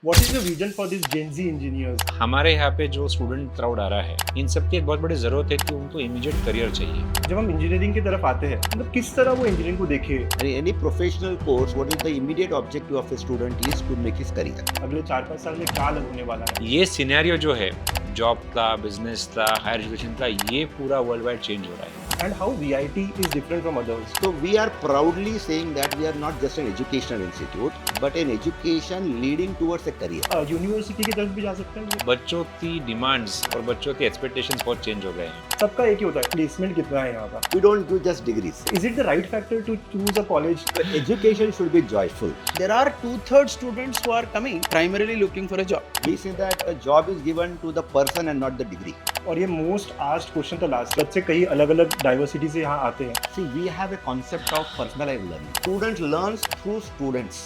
What is the vision for these Gen Z engineers? हमारे यहाँ पे जो स्टूडेंट क्राउड आ रहा है, इन सब की एक बहुत बड़ी ज़रूरत है कि उनको इमीडिएट करियर चाहिए। जब हम इंजीनियरिंग की तरफ आते हैं मतलब किस तरह वो इंजीनियरिंग को देखे any professional course, what is the immediate objective of a student is to make his career. अगले 4-5 साल में क्या होने वाला है। ये सिनेरियो जो है, जॉब का, बिजनेस का, हायर एजुकेशन का, ये पूरा वर्ल्ड वाइड चेंज हो रहा है। And how VIT is different from others. So we are proudly saying that we are not just an educational institute, but an education leading towards a career. University की तरफ भी जा सकते हैं। बच्चों की डिमांड्स और बच्चों के एक्सपेक्टेशंस बहुत चेंज हो गए हैं। सबका एक ही होता है प्लेसमेंट कितना है यहाँ का। We don't do just degrees. Is it the right factor to choose a college? The education should be joyful. There are 2/3 students who are coming primarily looking for a job. We say that a job is given to the person and not the degree. और ये most asked question था last. बच्चे कई अलग अलग diversity से यहाँ आते हैं। See, we have a concept of personalized learning. Student learns through students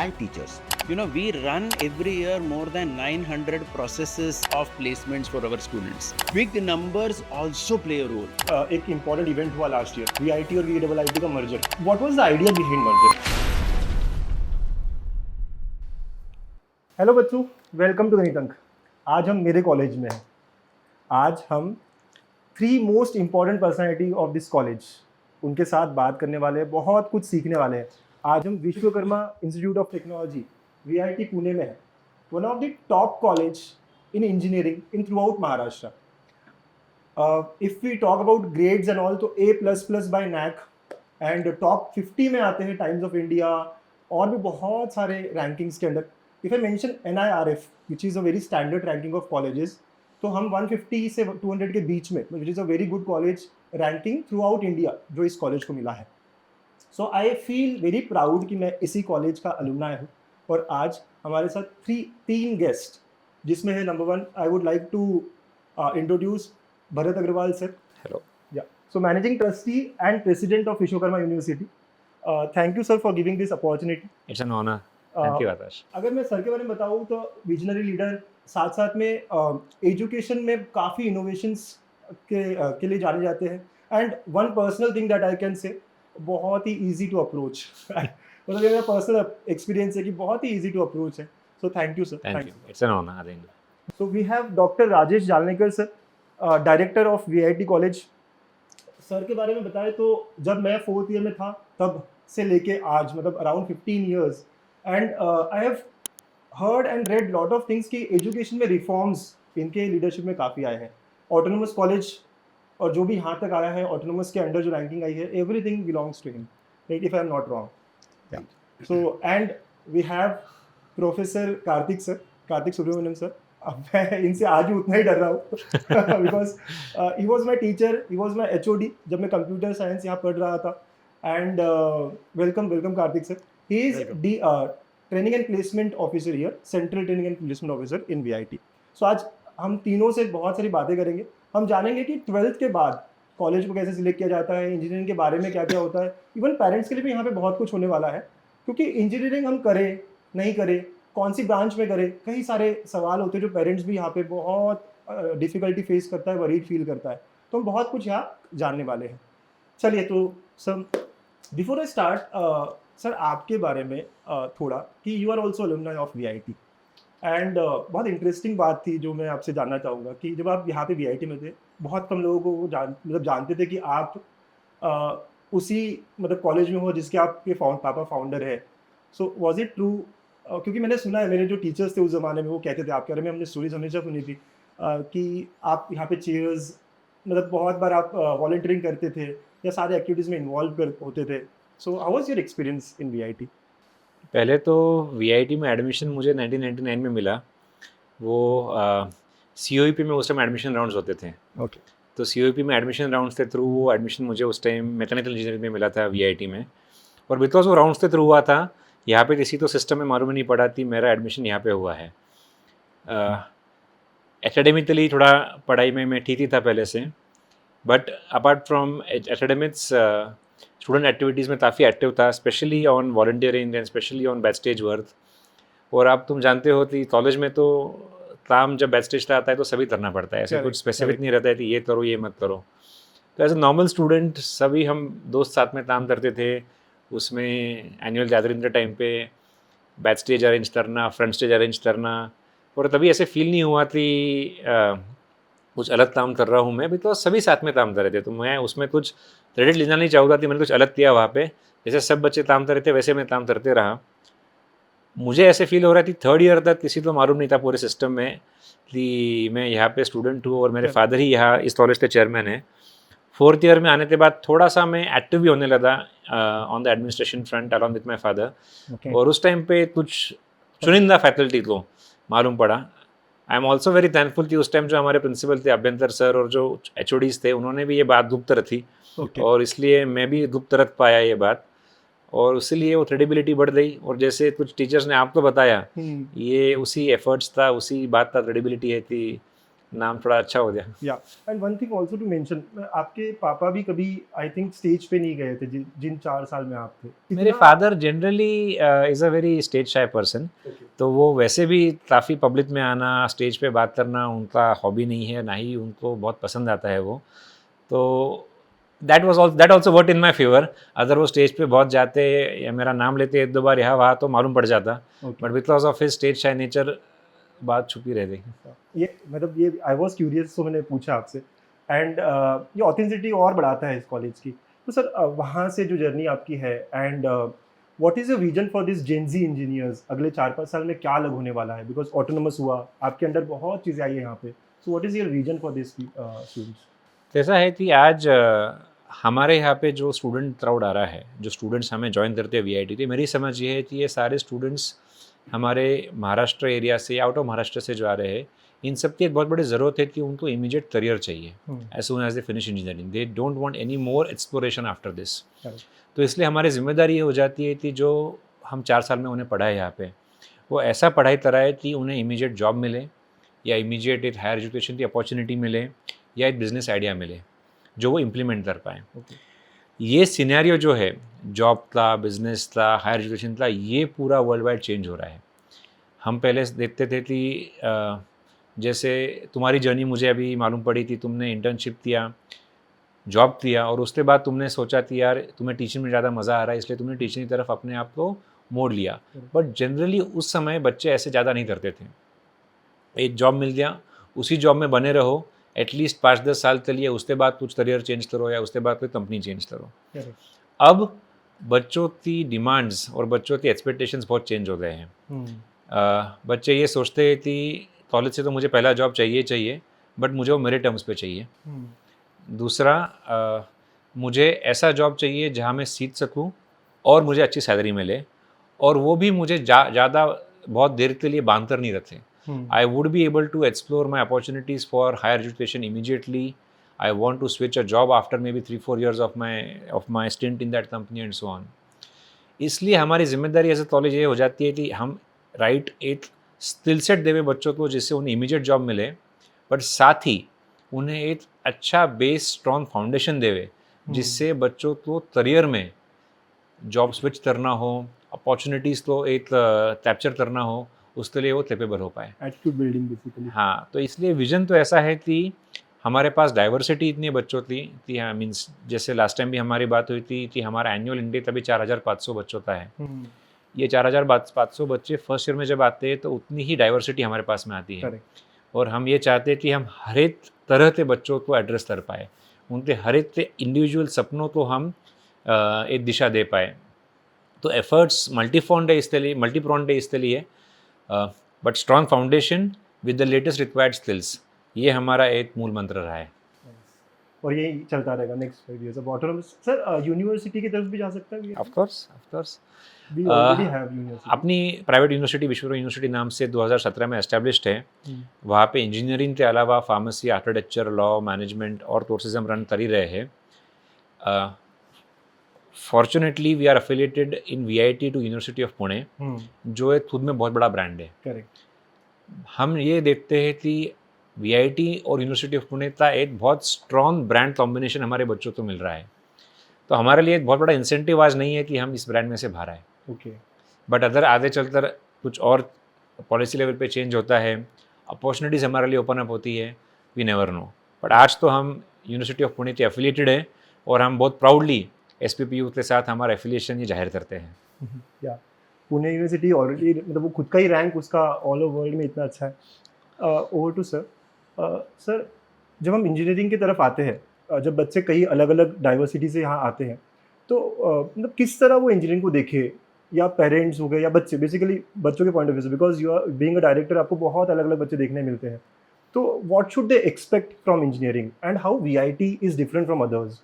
and teachers. You know, we run every year more than 900 processes of placements for our students. Big numbers also play a role. एक important event हुआ last year, VIT और VIIT का merger. What was the idea behind merger? Hello बच्चों, welcome to गणित अंक। आज हम मेरे कॉलेज में हैं। आज हम 3 most important personality of this college उनके साथ बात करने वाले हैं, बहुत कुछ सीखने वाले हैं। आज हम Vishwakarma institute of technology VIT Pune में है, one of the top college in engineering in throughout Maharashtra. If we talk about grades and all तो A++ by NAC and top 50 में आते हैं टाइम्स ऑफ इंडिया और भी बहुत सारे रैंकिंग्स के अंदर। If I mention NIRF which is a very standard ranking of colleges, तो हम 150 से 200 के बीच में, which is a very good college ranking through out India जो इस कॉलेज को मिला है। सो आई फील वेरी प्राउड कि मैं इसी कॉलेज का अलुमनाई हूँ। और आज हमारे साथ 3 गेस्ट, जिसमें है number 1 I would like to introduce Bharat Agarwal sir. Hello. Yeah so managing trustee and president of Vishwakarma university. Thank you sir for giving this opportunity. It's an honour. Thank you Akash. अगर मैं सर के बारे में बताऊँ तो विजनरी लीडर, साथ साथ में एजुकेशन में काफ़ी इनोवेशंस के लिए जाने जाते हैं। And one personal thing that I can say, बहुत ही ईजी टू अप्रोच। मतलब ये मेरा पर्सनल एक्सपीरियंस है कि बहुत ही ईजी टू अप्रोच है। So thank you sir. Thank you. It's an honour. I think so we have doctor Rajesh Jalnekar sir, director of VIT college. Sir के बारे में बताएं तो जब मैं 4th ईयर में था तब से लेके आज, मतलब around 15 years, and I have heard and red lot of things कि एजुकेशन में रिफॉर्म्स इनके लीडरशिप में काफ़ी आए हैं। ऑटोनोमस कॉलेज और जो भी यहाँ तक आया है, ऑटोनोमस के अंडर जो रैंकिंग आई है, everything belongs to him, right, if I am not wrong. So and we have professor Karthik Subramaniam sir. अब मैं इनसे आज भी उतना ही डर रहा हूँ because he was my teacher, he was my HOD जब मैं कंप्यूटर साइंस यहाँ पढ़ रहा था। And welcome Kartik sir. He is training and placement officer here, central training and placement officer in VIT। सो आज हम तीनों से बहुत सारी बातें करेंगे। हम जानेंगे कि 12th के बाद कॉलेज को कैसे सिलेक्ट किया जाता है, इंजीनियरिंग के बारे में क्या क्या होता है। इवन पेरेंट्स के लिए भी यहाँ पे बहुत कुछ होने वाला है, क्योंकि इंजीनियरिंग हम करें नहीं करें, कौन सी ब्रांच में करें, कई सारे सवाल होते हैं जो पेरेंट्स भी यहाँ पे बहुत डिफ़िकल्टी फेस करता है, वरीड फील करता है। तो हम बहुत कुछ यहाँ जानने वाले हैं। चलिए, तो sir before I start, sir आपके बारे में थोड़ा कि you are also alumni of VIT and बहुत इंटरेस्टिंग बात थी जो मैं आपसे जानना चाहूँगा कि जब आप यहाँ पे VIT में थे, बहुत कम लोगों को मतलब जानते थे कि आप उसी मतलब कॉलेज में हो जिसके आपके पापा फाउंडर है। So was it true? क्योंकि मैंने सुना है, मेरे जो टीचर्स थे उस ज़माने में वो कहते थे आपके बारे में, हमने स्टोरीज हमेशा सुनी थी कि आप यहाँ पे चेयर्स, मतलब बहुत बार आप वॉलंटियरिंग करते थे या सारे एक्टिविटीज़ में इन्वॉल्व होते थे। So how was your experience in VIT? पहले तो VIT में एडमिशन मुझे 1999 में मिला। वो COEP में उस टाइम एडमिशन राउंड्स होते थे। ओके। तो COEP में एडमिशन राउंड्स थे, थ्रू वो एडमिशन मुझे उस टाइम मैकेनिकल इंजीनियरिंग में मिला था VIT में। और बिकॉज वो राउंड्स थे थ्रू हुआ था, यहाँ पे किसी तो सिस्टम में मालूम नहीं पड़ा थी मेरा एडमिशन यहाँ पे हुआ है। एकेडमिकली थोड़ा पढ़ाई में मैं ठीक ही था पहले से, but apart from academics student activities में काफ़ी एक्टिव था, specially on volunteering and specially on back stage work. और आप तुम जानते हो कि कॉलेज में तो काम जब बैक स्टेज आता है तो सभी करना पड़ता है, ऐसे कुछ स्पेसिफिक नहीं रहता है कि ये करो ये मत करो। तो एज ए नॉर्मल स्टूडेंट सभी हम दोस्त साथ में काम करते थे। उसमें एनुअल गैदरिंग के टाइम पे बैक स्टेज अरेंज करना, फ्रंट स्टेज अरेंज करना, और तभी ऐसे फील नहीं हुआ कि कुछ अलग काम कर रहा हूँ मैं, बिकॉज सभी साथ में काम कर रहे थे, तो मैं उसमें कुछ क्रेडिट लेना नहीं चाहूँगा कि मैंने कुछ अलग किया वहाँ पे। जैसे सब बच्चे काम कर रहे थे वैसे मैं काम करते रहा। मुझे ऐसे फील हो रहा थी 3rd ईयर तक किसी को मालूम नहीं था पूरे सिस्टम में कि मैं यहाँ पे स्टूडेंट हूँ और मेरे फादर ही यहाँ इस कॉलेज के चेयरमैन हैं। 4th ईयर में आने के बाद थोड़ा सा मैं एक्टिव भी होने लगा on the administration front along with my father, और उस टाइम पे कुछ चुनिंदा फैकल्टी को मालूम पड़ा। I am also very thankful कि उस टाइम जो हमारे प्रिंसिपल थे अभ्यंतर सर और जो HODs थे उन्होंने भी ये बात गुप्त रखी, और इसलिए मैं भी गुप्त रख पाया ये बात, और इसलिए वो क्रेडिबिलिटी बढ़ गई। और जैसे कुछ टीचर्स ने आपको बताया, ये उसी एफर्ट्स था, उसी बात का क्रेडिबिलिटी है कि नाम थोड़ा अच्छा हो गया। Yeah and one thing also to mention, आपके पापा भी कभी आई थिंक स्टेज पे नहीं गए थे जिन 4 साल में आप थे। मेरे father generally is a very stage shy person, तो वो वैसे भी काफ़ी पब्लिक में आना, स्टेज पे बात करना उनका हॉबी नहीं है, ना ही उनको बहुत पसंद आता है वो। तो that also work in my favour. अगर वो स्टेज पे बहुत जाते या मेरा नाम लेते 1-2 बार यहाँ वहाँ तो मालूम पड़ जाता, but because of his stage shy nature बात छुपी रह गई। ये मतलब ये आई वाज क्यूरियस, तो मैंने पूछा आपसे। एंड ये ऑथेंटिसिटी और बढ़ाता है इस कॉलेज की। तो सर वहाँ से जो जर्नी आपकी है, and what is your vision for this gen Z engineers, अगले 4-5 साल में क्या अलग होने वाला है? बिकॉज ऑटोनोमस हुआ, आपके अंडर बहुत चीज़ें आई है यहाँ पे, सो what is your vision for this students? ऐसा है कि आज हमारे यहाँ पे जो स्टूडेंट क्राउड आ रहा है, जो स्टूडेंट्स हमें ज्वाइन करते हैं VIT के, मेरी समझ ये है कि ये सारे स्टूडेंट्स हमारे महाराष्ट्र एरिया से, आउट ऑफ महाराष्ट्र से जो आ रहे हैं, इन सब की एक बहुत बड़ी ज़रूरत है कि उनको इमीडिएट करियर चाहिए as soon as they finish engineering. They don't want any more exploration after this. तो इसलिए हमारी जिम्मेदारी ये हो जाती है कि जो हम 4 साल में उन्हें पढ़ाए यहाँ पे, वो ऐसा पढ़ाई कराए कि उन्हें इमीडिएट जॉब मिले, या इमीडिएट एक हायर एजुकेशन की अपॉर्चुनिटी मिले, या एक बिजनेस आइडिया मिले जो वो इम्प्लीमेंट कर पाएँ। ये सिनेरियो जो है जॉब का, बिजनेस का, हायर एजुकेशन का, ये पूरा वर्ल्ड वाइड चेंज हो रहा है। हम पहले देखते थे कि जैसे तुम्हारी जर्नी मुझे अभी मालूम पड़ी कि तुमने इंटर्नशिप किया, जॉब किया, और उसके बाद तुमने सोचा कि यार तुम्हें टीचिंग में ज़्यादा मज़ा आ रहा है, इसलिए तुमने टीचिंग की तरफ अपने आप को मोड़ लिया। बट जनरली उस समय बच्चे ऐसे ज़्यादा नहीं करते थे। एक जॉब मिल गया, उसी जॉब में बने रहो एटलीस्ट 5-10 साल के लिए, उसके बाद कुछ करियर चेंज करो या उसके बाद कोई कंपनी चेंज करो। अब बच्चों की डिमांड्स और बच्चों की एक्सपेक्टेशंस बहुत चेंज हो गए हैं। बच्चे ये सोचते हैं कि कॉलेज से तो मुझे पहला जॉब चाहिए, बट मुझे वो मेरे टर्म्स पे चाहिए। दूसरा, मुझे ऐसा जॉब चाहिए जहाँ मैं सीख सकूँ और मुझे अच्छी सैलरी मिले, और वो भी मुझे ज़्यादा बहुत देर के लिए बांध कर नहीं रखे। I would be able to explore my opportunities for higher education immediately. I want to switch a job after maybe 3-4 years of my stint in that company and so on. इसलिए हमारी जिम्मेदारी एज ए कॉलेज ये हो जाती है कि हम एक स्किल सेट देवे बच्चों को जिससे उन्हें इमीडिएट जॉब मिले, बट साथ ही उन्हें एक अच्छा बेस, स्ट्रॉन्ग फाउंडेशन देवे जिससे बच्चों को करियर में जॉब स्विच करना हो, अपॉर्चुनिटीज़ को एक कैप्चर करना हो, उसके लिए वो कैपेबल हो पाए। Attitude building basically. हाँ, तो इसलिए विजन तो ऐसा है कि हमारे पास डाइवर्सिटी इतनी बच्चों की कि हाँ, मीन्स जैसे लास्ट टाइम भी हमारी बात हुई थी कि हमारा एनुअल इंटेक अभी 4500 बच्चों का है। ये 4500 बच्चे फर्स्ट ईयर में जब आते हैं तो उतनी ही डाइवर्सिटी हमारे पास में आती है। और हम ये चाहते हैं कि हम हर एक तरह के बच्चों को एड्रेस कर पाए, उनके हर एक के इंडिविजुअल सपनों को हम एक दिशा दे पाए। तो एफर्ट्स मल्टीप्रोन्ड है इसके लिए, but strong foundation with the latest required skills, ये हमारा एक मूल मंत्र रहा है। और ये चलता रहेगा नेक्स्ट 5 इयर्स। अब ऑटोनोमस सर यूनिवर्सिटी की तरफ भी जा सकता है? Of course we already have university. अपनी प्राइवेट यूनिवर्सिटी विश्व यूनिवर्सिटी नाम से 2017 में एस्टैब्लिश्ड है। वहाँ पे इंजीनियरिंग के अलावा फार्मेसी, आर्किटेक्चर, लॉ, मैनेजमेंट और कोर्सेज हम रन कर ही रहे हैं। Fortunately we are affiliated in VIT to university of Pune, जो एक खुद में बहुत बड़ा ब्रांड है। करेक्ट। हम ये देखते हैं कि VIT और यूनिवर्सिटी ऑफ पुणे का एक बहुत स्ट्रॉन्ग ब्रांड कॉम्बिनेशन हमारे बच्चों को मिल रहा है। तो हमारे लिए एक बहुत बड़ा इंसेंटिव आज नहीं है कि हम इस ब्रांड में से बाहर आए। ओके। बट अगर आगे चलकर कुछ और पॉलिसी लेवल पे चेंज होता है, अपॉर्चुनिटीज़ हमारे लिए ओपन अप होती है, वी नेवर नो। बट आज तो हम यूनिवर्सिटी ऑफ पुणे के एफिलिएटेड है और हम बहुत प्राउडली SPPU के साथ हमारा एफिलिएशन ये जाहिर करते हैं। या पुणे यूनिवर्सिटी ऑलरेडी मतलब वो खुद का ही रैंक उसका ऑल ओवर वर्ल्ड में इतना अच्छा है. Over to sir. सर, जब हम इंजीनियरिंग की तरफ आते हैं, जब बच्चे कई अलग अलग डाइवर्सिटी से यहाँ आते हैं, तो मतलब किस तरह वो इंजीनियरिंग को देखे, या पेरेंट्स हो गए या बच्चे, बेसिकली बच्चों के पॉइंट ऑफ व्यू से, because you are being a director, आपको बहुत अलग अलग बच्चे देखने मिलते हैं. तो what should they expect from engineering and how VIT is different from others?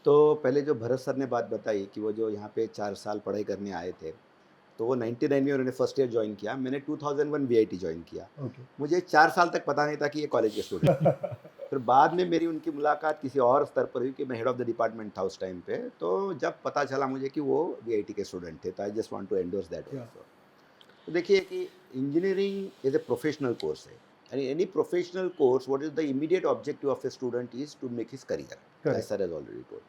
तो पहले जो भरत सर ने बात बताई कि वो जो यहाँ पे 4 साल पढ़ाई करने आए थे, तो वो 99 में उन्होंने फर्स्ट ईयर ज्वाइन किया, मैंने 2001 वीआईटी ज्वाइन किया. ओके. मुझे 4 साल तक पता नहीं था कि ये कॉलेज के स्टूडेंट. फिर बाद में मेरी उनकी मुलाकात किसी और स्तर पर हुई कि मैं हेड ऑफ द डिपार्टमेंट था उस टाइम पे, तो जब पता चला मुझे कि वो वीआईटी के स्टूडेंट थे, तो I just want to endorse that also. तो देखिए कि engineering is a professional course है, and any professional course what is the immediate objective of a student is to make his career, Correct. as sir has already told.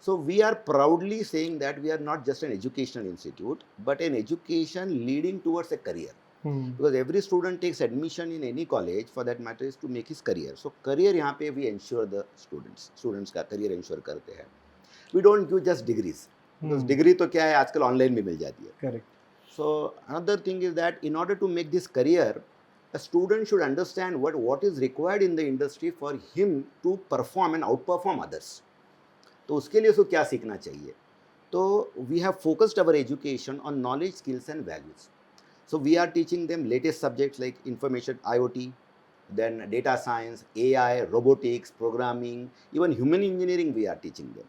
So we are proudly saying that we are not just an educational institute, but an education leading towards a career. Because every student takes admission in any college, for that matter, is to make his career. So career यहाँ पे we ensure the students का career ensure करते हैं. We don't give just degrees. Because degree तो क्या है, आजकल online भी मिल जाती है. Correct. So another thing is that in order to make this career, a student should understand what is required in the industry for him to perform and outperform others. तो उसके लिए उसको क्या सीखना चाहिए. तो we have focused our education on knowledge, skills and values. So we are teaching them latest subjects like information, IoT, then data science, AI, robotics, programming, even human engineering we are teaching them.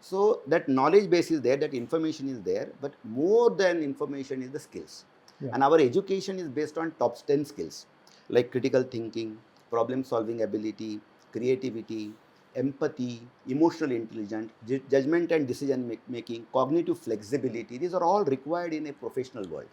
So that knowledge base is there, that information is there, but more than information is the skills. Yeah. And our education is based on top 10 skills like critical thinking, problem solving ability, creativity, empathy, emotional intelligence, judgment and decision making, cognitive flexibility. These are all required in a professional world.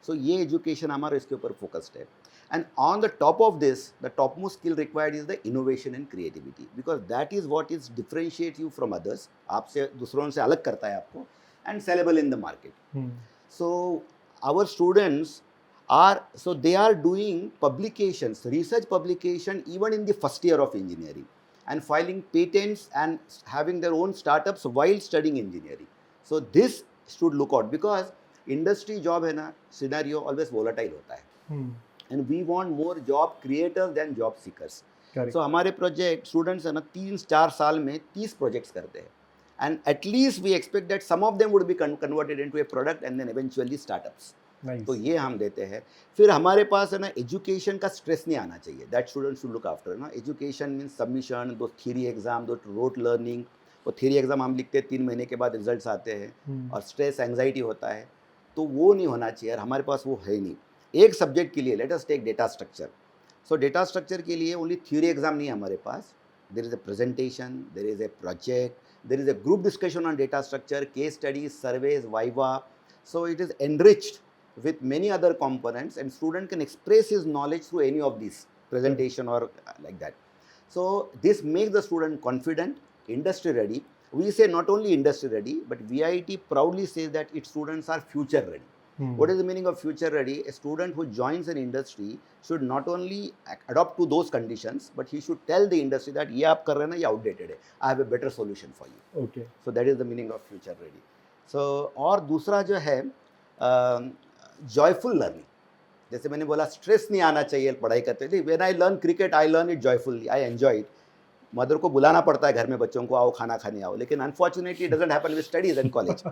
So ये education हमारा इसके ऊपर focused है. And on the top of this, the topmost skill required is the innovation and creativity, because that is what is differentiate you from others. आपसे दूसरों से अलग करता है आपको, and sellable in the market. So our students they are doing publications, research publication even in the first year of engineering, and filing patents and having their own startups while studying engineering. So this should look out, because industry job है ना, scenario always volatile होता है, and we want more job creators than job seekers. Correct. So हमारे project students है ना 3-4 साल में 30 projects करते हैं, and at least we expect that some of them would be converted into a product and then eventually startups. Nice. तो ये हम देते हैं. फिर हमारे पास है ना एजुकेशन का स्ट्रेस नहीं आना चाहिए. That student should look after ना. एजुकेशन मीन्स सबमिशन, दो थ्योरी एग्जाम, दो रोट लर्निंग. वो थ्योरी एग्जाम हम लिखते हैं, 3 महीने के बाद रिजल्ट्स आते हैं, और स्ट्रेस एंग्जाइटी होता है. तो वो नहीं होना चाहिए, और हमारे पास वो है नहीं. एक सब्जेक्ट के लिए let us take data structure. So data structure के लिए ओनली थ्योरी एग्जाम नहीं है हमारे पास. There is a presentation, there is a project, there is a group discussion on data structure, case studies, surveys, viva. So it is enriched with many other components, and student can express his knowledge through any of these presentation or like that. So this makes the student confident, industry ready. We say not only industry ready, but VIT proudly says that its students are future ready. What is the meaning of future ready? A student who joins an industry should not only adopt to those conditions, but he should tell the industry that ये आप कर रहे हैं ना, ये outdated है, I have a better solution for you. Okay. So that is the meaning of future ready. So और दूसरा जो है जॉयफुल लर्निंग. जैसे मैंने बोला स्ट्रेस नहीं आना चाहिए पढ़ाई करते हुए. When I learn cricket, I learn it joyfully, I enjoy it. Mother को बुलाना पड़ता है घर में, बच्चों को आओ खाना खाने आओ, लेकिन unfortunately it doesn't happen with studies and college.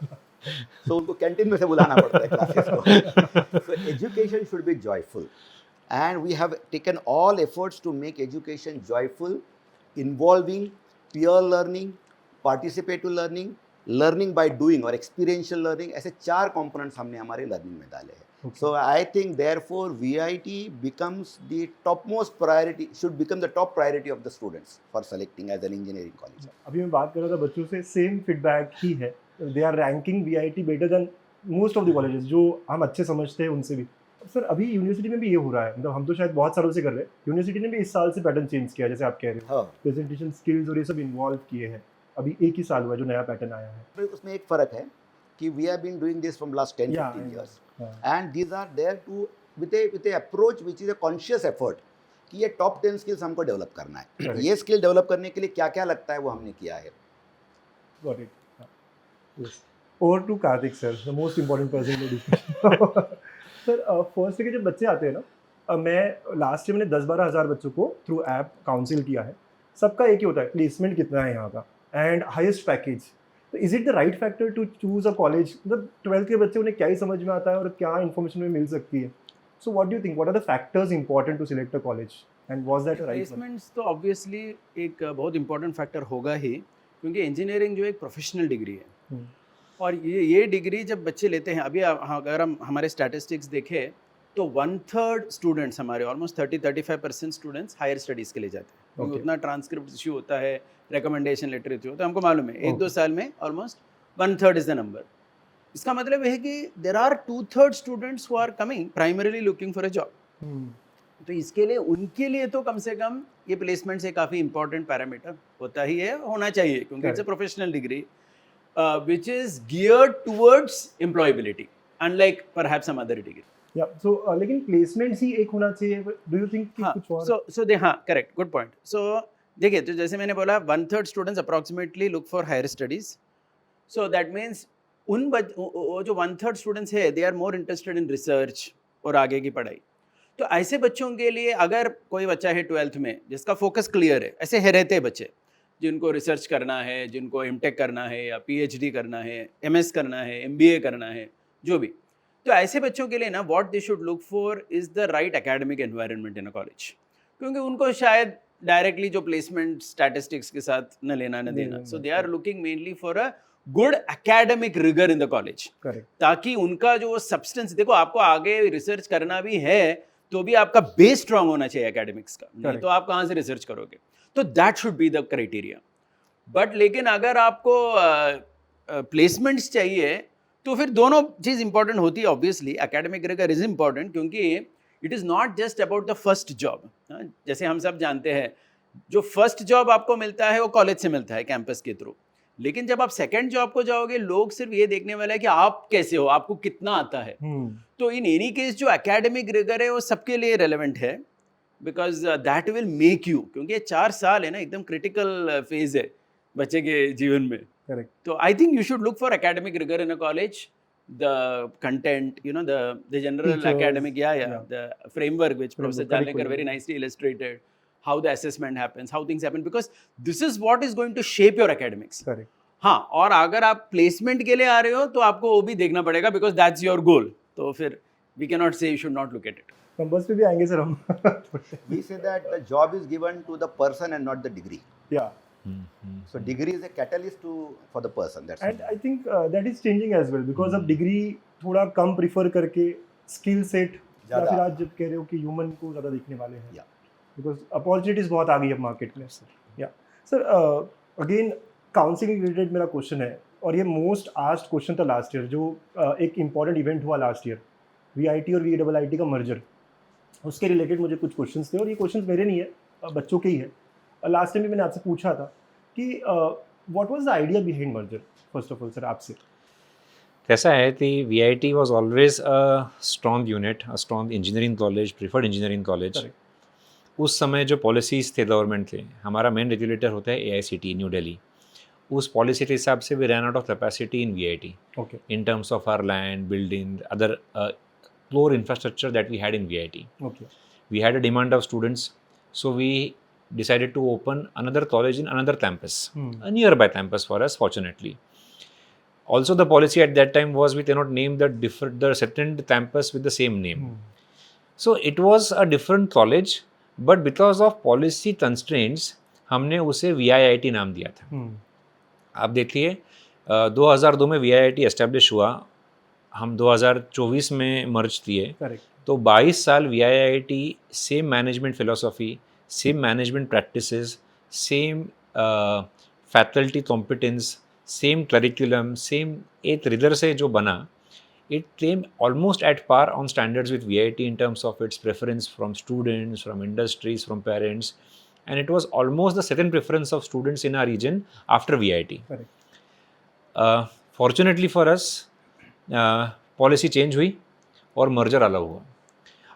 So उनको कैंटीन में से बुलाना पड़ता है क्लासेस को. So education should be joyful, and we have taken all efforts to make education joyful, involving peer learning, participative learning, learning by doing और experiential learning. ऐसे 4 components हमने हमारे लर्निंग में डाले हैं. So I think therefore VIT becomes the topmost priority, should become the top priority of the students for selecting as an engineering college. अभी मैं बात कर रहा था बच्चों से, सेम फीडबैक ही है. They are ranking VIT better than most of the colleges जो हम अच्छे समझते हैं उनसे भी. सर अभी यूनिवर्सिटी में भी ये हो रहा है, मतलब हम तो शायद बहुत सालों से कर रहे हैं, यूनिवर्सिटी ने भी इस साल से पैटर्न चेंज किया, जैसे आप कह रहे हो. प्रेजेंटेशन स्किल्स और ये सब इन्वॉल्व किए हैं. अभी एक ही साल हुआ जो नया पैटर्न आया है. उसमें एक फ़र्क है कि we have been doing this from last 10-15 years, and these are there to with a approach which is a conscious effort कि ये top 10 skills हमको डेवलप करना है. ये स्किल डेवलप करने के लिए क्या क्या लगता है वो हमने किया है. Got it. Yes. Over to Karthik sir, the most important person in the discussion. Sir first के जब बच्चे आते हैं ना, मैं लास्ट ईयर मैंने 10-12 हज़ार बच्चों को थ्रू ऐप काउंसिल किया है. सबका एक ही होता है, प्लेसमेंट कितना है यहाँ का एंड हाईएस्ट पैकेज. तो is it the right factor to choose a college? मतलब 12th के बच्चे, उन्हें क्या ही समझ में आता है और क्या इन्फॉर्मेशन में मिल सकती है. So what do you think, what are the factors important to select a college and was that a right? Placements तो ऑब्वियसली एक बहुत इंपॉर्टेंट फैक्टर होगा ही, क्योंकि इंजीनियरिंग जो एक प्रोफेशनल डिग्री है और ये डिग्री जब बच्चे लेते हैं, अभी अगर हम हमारे स्टैटिस्टिक्स देखें तो 1/3 स्टूडेंट्स हमारे ऑलमोस्ट 30-35% स्टूडेंट्स हायर स्टडीज़ के लिए जाते हैं, क्योंकि Okay. उतना ट्रांसक्रिप्ट इशू होता है, रिकमेंडेशन लेटर इशू होता है, हमको मालूम है 1-2 साल में ऑलमोस्ट 1/3 इज़ द नंबर. इसका मतलब है कि there are 2/3 students who are coming primarily looking for a job. तो इसके लिए उनके लिए तो कम से कम ये प्लेसमेंट से काफ़ी इंपॉर्टेंट पैरामीटर होता ही है, होना चाहिए, क्योंकि it's a professional degree which is geared towards employability, unlike perhaps some other degree. या सो लेकिन प्लेसमेंट्स ही एक होना चाहिए. डू यू थिंक कि हाँ, कुछ और? so हाँ, करेक्ट, गुड पॉइंट. सो देखिए, तो जैसे मैंने बोला 1/3 students approximately look for higher studies. So that means वो जो 1/3 स्टूडेंट्स है, they are more interested in research और आगे की पढ़ाई. तो ऐसे बच्चों के लिए अगर कोई बच्चा है 12th में जिसका फोकस क्लियर है, ऐसे है रहते बच्चे जिनको रिसर्च करना है, जिनको एमटेक करना है या पीएचडी करना है, एमएस करना है, एमबीए करना है, जो भी, तो ऐसे बच्चों के लिए ना what they should look for is the right academic environment in a college, क्योंकि उनको शायद डायरेक्टली जो प्लेसमेंट स्टैटिस्टिक्स के साथ न लेना न देना. So they are looking mainly for a good academic rigour in the college, correct. ताकि उनका जो सब्सटेंस, देखो आपको आगे रिसर्च करना भी है तो भी आपका बेस स्ट्रांग होना चाहिए एकेडमिक्स का, नहीं Correct. तो आप कहाँ से रिसर्च करोगे. तो that should be the criteria. But लेकिन अगर आपको प्लेसमेंट्स चाहिए तो फिर दोनों चीज़ इंपॉर्टेंट होती है. Obviously academic rigour is important, क्योंकि it is not just about the first job. जैसे हम सब जानते हैं, जो फर्स्ट जॉब आपको मिलता है वो कॉलेज से मिलता है, कैंपस के थ्रू. लेकिन जब आप सेकंड जॉब को जाओगे, लोग सिर्फ ये देखने वाले हैं कि आप कैसे हो, आपको कितना आता है. तो इन एनी केस जो एकेडमिक रिगर है वो सबके लिए रेलेवेंट है, because that will make you, क्योंकि ये 4 साल है ना, एकदम क्रिटिकल फेज है बच्चे के जीवन में. करेक्ट. तो I think you should look for academic rigour in a college, the content, you know, the general Teachers, academic, yeah, the framework which Professor Framework, Jalnikar curriculum. very nicely illustrated, how the assessment happens, how things happen, because this is what is going to shape your academics. Correct. हाँ, और अगर आप placement के लिए आ रहे हो तो आपको वो भी देखना पड़ेगा, बिकॉज दैट्स योर गोल. तो फिर वी कैन नॉट से you should not look at it. Numbers पे भी आएंगे सर हम. We say that the job is given to the person and not the degree. या So degree is a catalyst for the person. That's and all. I think that is changing as well, because अब degree थोड़ा कम prefer करके skill set, या ज़्यादा. फिर आज जब कह रहे हो कि ह्यूमन को ज़्यादा देखने वाले हैं, Yeah. बिकॉज अपॉर्चुनिटीज़ बहुत आ गई है मार्केट में. या सर अगेन काउंसलिंग रिलेटेड मेरा क्वेश्चन है, और ये मोस्ट आस्क्ड क्वेश्चन था लास्ट ईयर, जो एक इंपॉर्टेंट इवेंट हुआ लास्ट ईयर, वीआईटी और वीआईटी का मर्जर. उसके रिलेटेड मुझे कुछ क्वेश्चंस थे, और ये क्वेश्चंस मेरे नहीं है, बच्चों के ही है. लास्ट टाइम भी मैंने आपसे पूछा था कि what was the idea behind merger. First of all sir आपसे कैसा है कि VIT was always a strong unit, a strong engineering college, preferred engineering college. Correct. उस समय जो पॉलिसीज़ थे गवर्नमेंट के, हमारा मेन रेगुलेटर होता है AICTE न्यू दिल्ली. उस पॉलिसी के हिसाब से we run out of capacity in VIT okay. in terms of our land, building, other core infrastructure that we had in VIT. Okay. We had a demand of students, so we decided to open another college in another campus, a nearby campus for us, fortunately. Also, the policy at that time was we cannot name the second campus with the same name. So it was a different college, but because of policy constraints, हमने उसे VIIT नाम दिया था. आप देखिए 2002 में VIIT establish हुआ, हम 2024 में मर्ज किए, करेक्ट. तो 22 साल VIIT same management philosophy, same management practices, same faculty competence, same curriculum, same एक रिदर से जो बना, it came almost at par on standards with VIT in terms of its preference from students, from industries, from parents, and it was almost the second preference of students in our region after VIT. Correct. Fortunately for us, policy change हुई और merger अलग हुआ.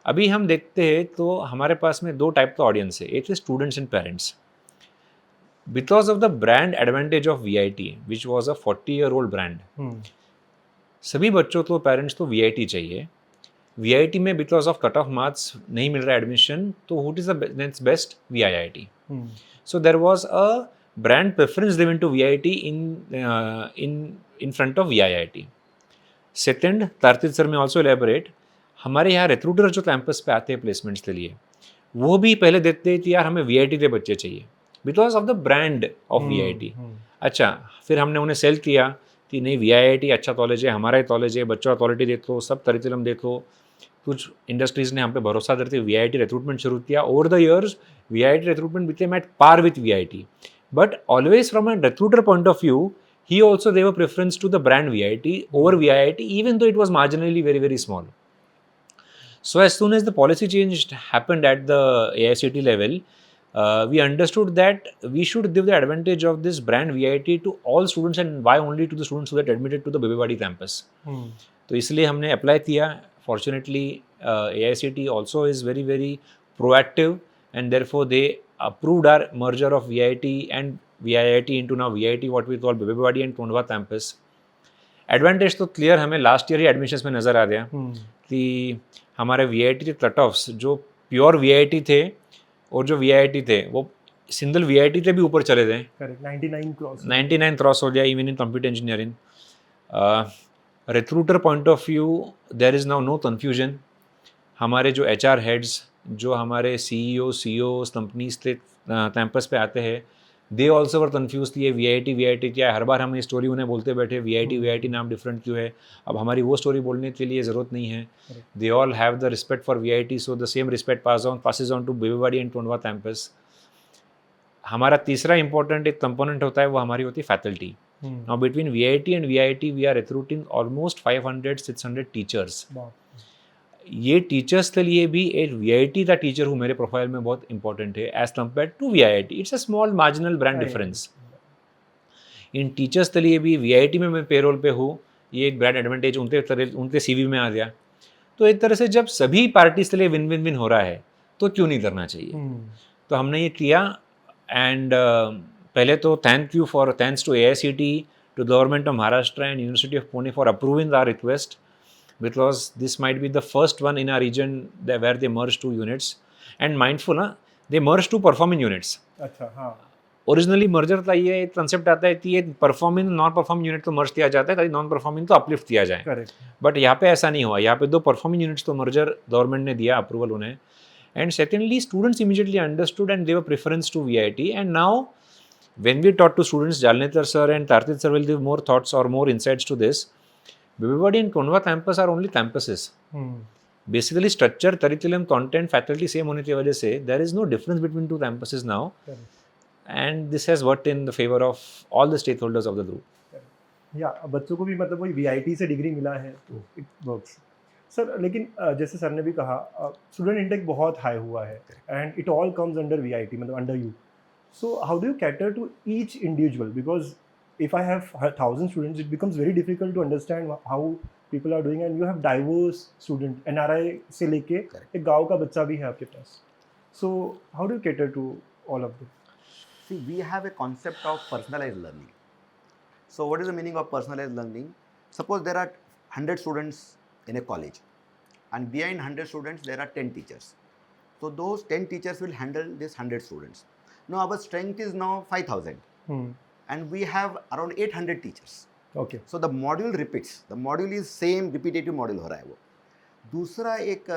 अभी हम देखते हैं तो हमारे पास में 2 टाइप का ऑडियंस है. एक है students and parents. Because of the brand advantage of VIT, which was a 40-year-old brand, सभी बच्चों को पेरेंट्स को VIT चाहिए. VIT में because of cut off marks नहीं मिल रहा है एडमिशन, तो what is the next best? VIIT. So there was a brand preference given to VIT in front of VIIT. Second, तारतित सर में also elaborate, हमारे यहाँ रिक्रूटर जो कैंपस पे आते हैं प्लेसमेंट्स के लिए, वो भी पहले देखते हैं कि यार हमें VIT के बच्चे चाहिए because of the brand of VIT. अच्छा, फिर हमने उन्हें सेल किया कि नहीं VIT अच्छा कॉलेज है, हमारा ही कॉलेज है, बच्चों का क्वालिटी देख लो, सब करिकुलम देख लो. कुछ इंडस्ट्रीज़ ने हम पे भरोसा करते हुए VIT रिक्रूटमेंट शुरू किया. Over the years VIT recruitment became at par with VIT. But always from a recruiter point of view, he also gave a preference to the brand VIT over VIT, even though it was marginally very, very small. So as soon as the policy change happened at the AICT level, we understood that we should give the advantage of this brand VIT to all students, and why only to the students who get admitted to the Bebewadi campus. तो इसलिए हमने apply किया. Fortunately, AICT also is very, very proactive, and therefore they approved our merger of VIT and VIIT into now VIT, what we call Bebewadi and Tondwa campus. Advantage तो clear हमें last year ही admissions में नज़र आ गया कि हमारे VIT के cut offs जो pure VIT थे और जो VIT थे वो सिंगल VIT से भी ऊपर चले गए. करेक्ट. 99 क्रॉस हो गया even in computer engineering. Recruiter point of view there is now no confusion. हमारे जो HR हेड्स, जो हमारे CEOs कंपनीज के कैंपस पे आते हैं, दे ऑल्सो वर कन्फ्यूज कि ये VIT क्या है. हर बार हम ये स्टोरी उन्हें बोलते बैठे VIT नाम डिफरेंट क्यों है. अब हमारी वो स्टोरी बोलने के लिए ज़रूरत नहीं है. They all have the respect for VIT, so the same respect passes on to Bebewadi and Tondwa campus. हमारा तीसरा इंपॉर्टेंट एक कंपोनेंट होता है, वो हमारी होती है faculty. Now between VIT and VIT we are recruiting almost 500-600 teachers. ये टीचर्स के लिए भी एक VIT का टीचर हूँ मेरे प्रोफाइल में बहुत इंपॉर्टेंट है as compare to VIT. It's a small marginal brand difference. इन टीचर्स के लिए भी VIT में मैं पेरोल पे हूँ, ये एक ब्रांड एडवांटेज उनके CV में आ गया. तो एक तरह से जब सभी पार्टीज के लिए विन विन विन हो रहा है तो क्यों नहीं करना चाहिए. तो हमने ये किया. एंड पहले तो thanks to AICT, to Government of Maharashtra and University of Pune for approving our request, because this might be the first one in our region where they merged two units. And mindful, they merged two performing units. अच्छा, हाँ. Originally merger का ये concept आता है कि ये performing non performing unit तो मर्ज किया जाता है ताकि नॉन परफॉर्मिंग तो अपलिफ्ट किया जाए. करेक्ट. बट यहाँ पे ऐसा नहीं हुआ. यहाँ पे 2 परफॉर्मिंग यूनिट्स तो मर्जर गवर्नमेंट ने दिया अप्रूवल उन्हें. And secondly students immediately understood and gave preference to VIT. And now when we taught to students, Jalnekar sir and Tartit sir will give more thoughts or more insights to this. Bebewadi and Tondwa campus are only campuses. Basically structure, curriculum, content, faculty same होने की वजह से there is no difference between two campuses now. And this has worked in the favor of all the stakeholders of the group. या बच्चों को भी मतलब वही VIT से डिग्री मिला है तो इट वर्क्स. सर लेकिन जैसे सर ने भी कहा स्टूडेंट इंटेक बहुत हाई हुआ है and it all comes under VIT, मतलब under you. So how do you cater to each individual? Because if I have 1,000 students, it becomes very difficult to understand how people are doing, and you have diverse student. NRI से लेके एक गांव का बच्चा भी है आपके पास. So how do you cater to all of them? See, we have a concept of personalized learning. So what is the meaning of personalized learning? Suppose there are 100 students in a college, and behind 100 students there are 10 teachers. So those 10 teachers will handle these 100 students. Now our strength is now 5,000 and we have around 800 teachers. Okay. So the module repeats. The module is same repetitive module हो रहा है वो. दूसरा एक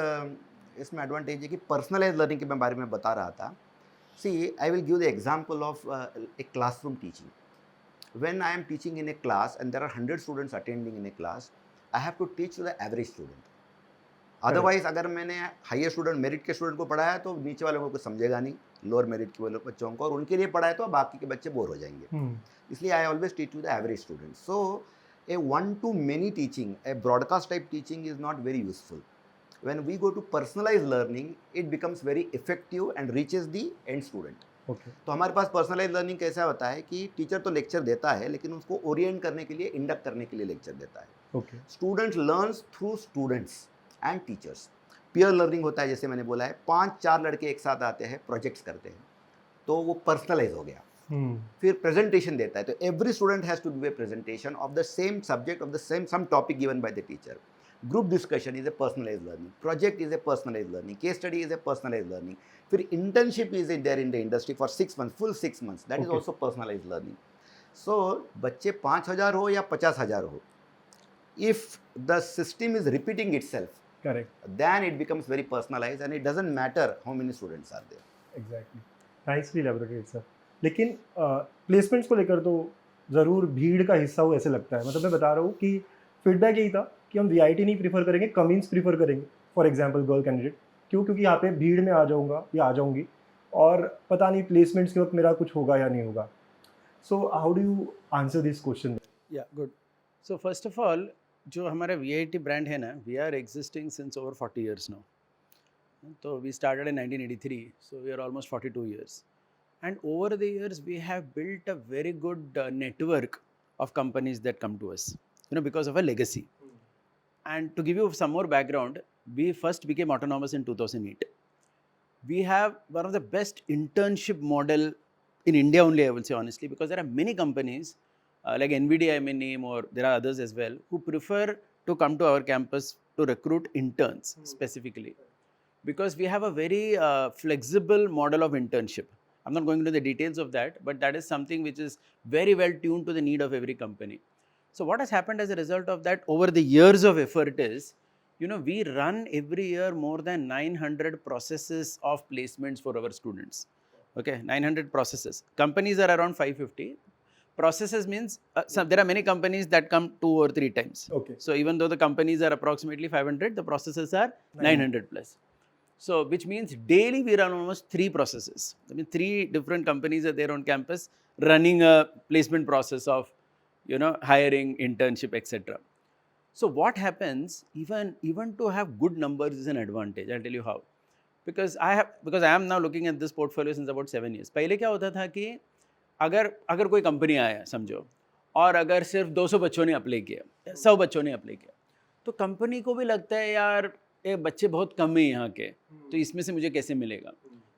इसमें advantage है कि personalise learning के बारे में बता रहा था. See, I will give the example of a classroom teaching. When I am teaching in a class and there are 100 students attending in a class, I have to teach to the average student. Otherwise अगर मैंने higher student merit के student को पढ़ाया तो नीचे वालों को कुछ समझेगा नहीं, लोअर मेरिट के वालों बच्चों को, और उनके लिए पढ़ाया तो बाकी के बच्चे बोर हो जाएंगे. इसलिए I always teach to the average student. So a 1-to-many teaching, a broadcast type teaching is not very useful. When we go to personalise learning it becomes very effective and reaches the end student. तो हमारे पास personalise learning कैसा होता है कि teacher तो lecture देता है लेकिन उसको ओरिएंट करने के लिए, इंडक्ट करने के लिए लेक्चर देता है. Student learns through students and teachers. Peer learning होता है, जैसे मैंने बोला है 5-4 लड़के एक साथ आते हैं, प्रोजेक्ट्स करते हैं, तो वो पर्सनलाइज हो गया. फिर प्रेजेंटेशन देता है, तो every student has to do a presentation of the same subject of the same some topic given by the teacher. Group discussion is a personalise learning, project is a personalise learning, case study is a personalise learning, फिर internship is there in the industry for 6 months, full 6 months, that is Okay. Also personalise learning. So बच्चे 5,000 हो या 50,000 हो, if the system is repeating itself, correct, then it becomes very personalized and it doesn't matter how many students are there. Exactly, nicely elaborated sir. लेकिन placements को लेकर तो ज़रूर भीड़ का हिस्सा हो ऐसे लगता है. मतलब मैं बता रहा हूँ कि फीडबैक यही था कि हम वीआईटी नहीं प्रीफर करेंगे, कमिंस प्रीफर करेंगे. फॉर एग्जांपल गर्ल कैंडिडेट, क्योंकि यहाँ पे भीड़ में आ जाऊँगा या आ जाऊँगी और पता नहीं प्लेसमेंट्स के वक्त मेरा कुछ होगा या नहीं होगा. So how do you answer this question? Yeah, good. So first of all, जो हमारा VIT brand है ना, we are existing since over 40 years now. So we started in 1983, so we are almost 42 years. And over the years, we have built a very good network of companies that come to us, you know, because of a legacy. And to give you some more background, we first became autonomous in 2008. We have one of the best internship model in India only, I will say honestly, because there are many companies like NVIDIA I may name, or there are others as well, who prefer to come to our campus to recruit interns specifically, because we have a very flexible model of internship. I'm not going into the details of that, but that is something which is very well tuned to the need of every company. So what has happened as a result of that over the years of effort is, you know, we run every year more than 900 processes of placements for our students. Okay, 900 processes. Companies are around 550. Processes means there are many companies that come 2 or 3 times. Okay. So even though the companies are approximately 500, the processes are 900 plus. So which means daily we run almost 3 processes. I mean 3 different companies are there on campus running a placement process of, you know, hiring, internship, etc. So what happens, even to have good numbers is an advantage. I'll tell you how. Because I am now looking at this portfolio since about 7 years. पहले क्या होता था कि अगर कोई company आया समझो, और अगर सिर्फ 200 बच्चों ने अप्लाई किया, 100 बच्चों ने अप्लाई किया, तो कंपनी को भी लगता है यार ये बच्चे बहुत कम है यहाँ के, तो इसमें से मुझे कैसे मिलेगा.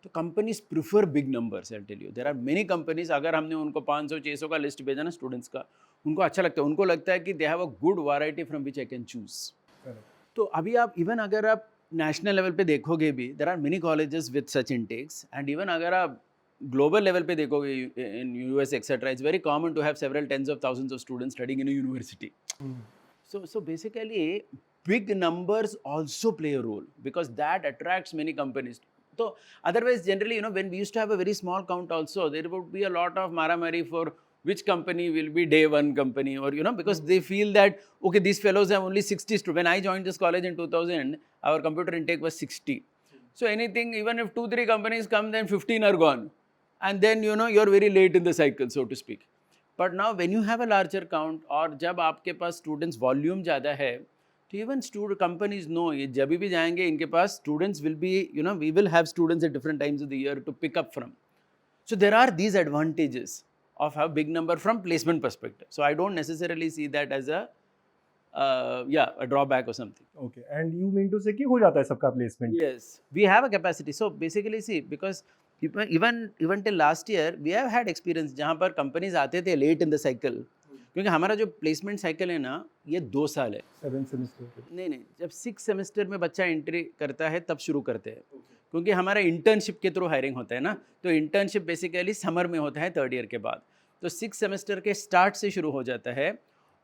तो companies prefer big numbers. I tell you, there are many companies. अगर हमने उनको 500-600 का लिस्ट भेजा ना स्टूडेंट्स का, उनको अच्छा लगता है. उनको लगता है कि they have a good variety from which I can choose. तो अभी आप इवन अगर आप नेशनल लेवल पे देखोगे भी, there are many colleges with such intakes. And even अगर आप ग्लोबल लेवल पे देखोगे in US etcetera, it's very common to have several tens of thousands of students studying in a university. So basically big numbers also play a role, because that attracts many companies. So otherwise generally, you know, when we used to have a very small count also, there would be a lot of maramari for which company will be day one company, or, you know, because they feel that, okay, these fellows have only 60 students. When I joined this college in 2000, our computer intake was 60. So anything, even if 2-3 companies come, then 15 are gone. And then, you know, you're very late in the cycle, so to speak. But now when you have a larger count, और जब आपके पास students volume ज़्यादा है, तो even student companies know, ये जब भी जाएंगे इनके पास students will be, you know, we will have students at different times of the year to pick up from. So there are these advantages of a big number from placement perspective. So I don't necessarily see that as a a drawback or something. Okay, and you mean to say कि हो जाता है सबका placement? Yes, we have a capacity. So basically, see, because even till last year, we have had experience जहाँ पर companies आते थे late in the cycle, क्योंकि हमारा जो placement cycle है ना, ये 2 साल है. 7 semester. नहीं, जब 6 सेमेस्टर में बच्चा एंट्री करता है तब शुरू करते हैं, क्योंकि हमारा इंटर्नशिप के थ्रू हायरिंग होता है ना. तो इंटर्नशिप बेसिकली समर में होता है 3rd ईयर के बाद. तो 6 सेमेस्टर के स्टार्ट से शुरू हो जाता है,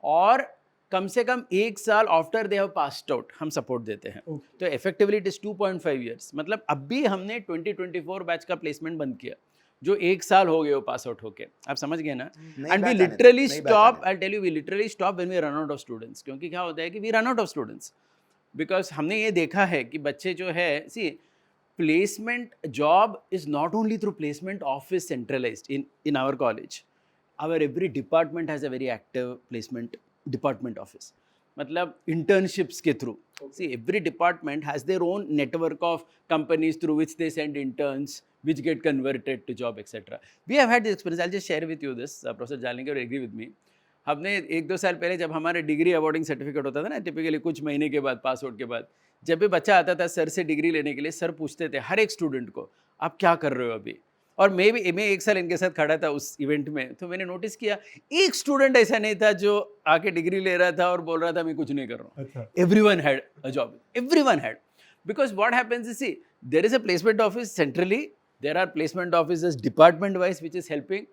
और कम से कम 1 साल after they have passed out हम सपोर्ट देते हैं. तो इफेक्टिवली इट इज 2.5 ईयर्स. मतलब अभी हमने 2024 बैच का प्लेसमेंट बंद किया, जो 1 साल हो गए वो पास आउट होके. आप समझ गए ना. And we literally stop, I tell you, we literally stop when we run out of students. क्योंकि क्या होता है कि we run out of students, because हमने ये देखा है कि बच्चे जो है, सी, placement job is not only through placement office centralized in our college. Our every department has a very active placement department office. मतलब internships के through. See, every department has their own network of companies through which they send interns, which get converted to job, etc. We have had this experience. I'll just share with you this. Professor Jalnikar will agree with me. हमने 1-2 साल पहले जब हमारे degree awarding certificate होता था ना, typically कुछ महीने के बाद, पास आउट के बाद, जब भी बच्चा आता था सर से डिग्री लेने के लिए, सर पूछते थे हर एक स्टूडेंट को, आप क्या कर रहे हो अभी. और मैं एक साल इनके साथ खड़ा था उस इवेंट में, तो मैंने नोटिस किया एक स्टूडेंट ऐसा नहीं था जो आके डिग्री ले रहा था और बोल रहा था मैं कुछ नहीं कर रहा हूँ. अच्छा. Everyone had a job. Everyone had. Because what happens is, see, there is a placement office centrally, there are placement offices department wise which is helping,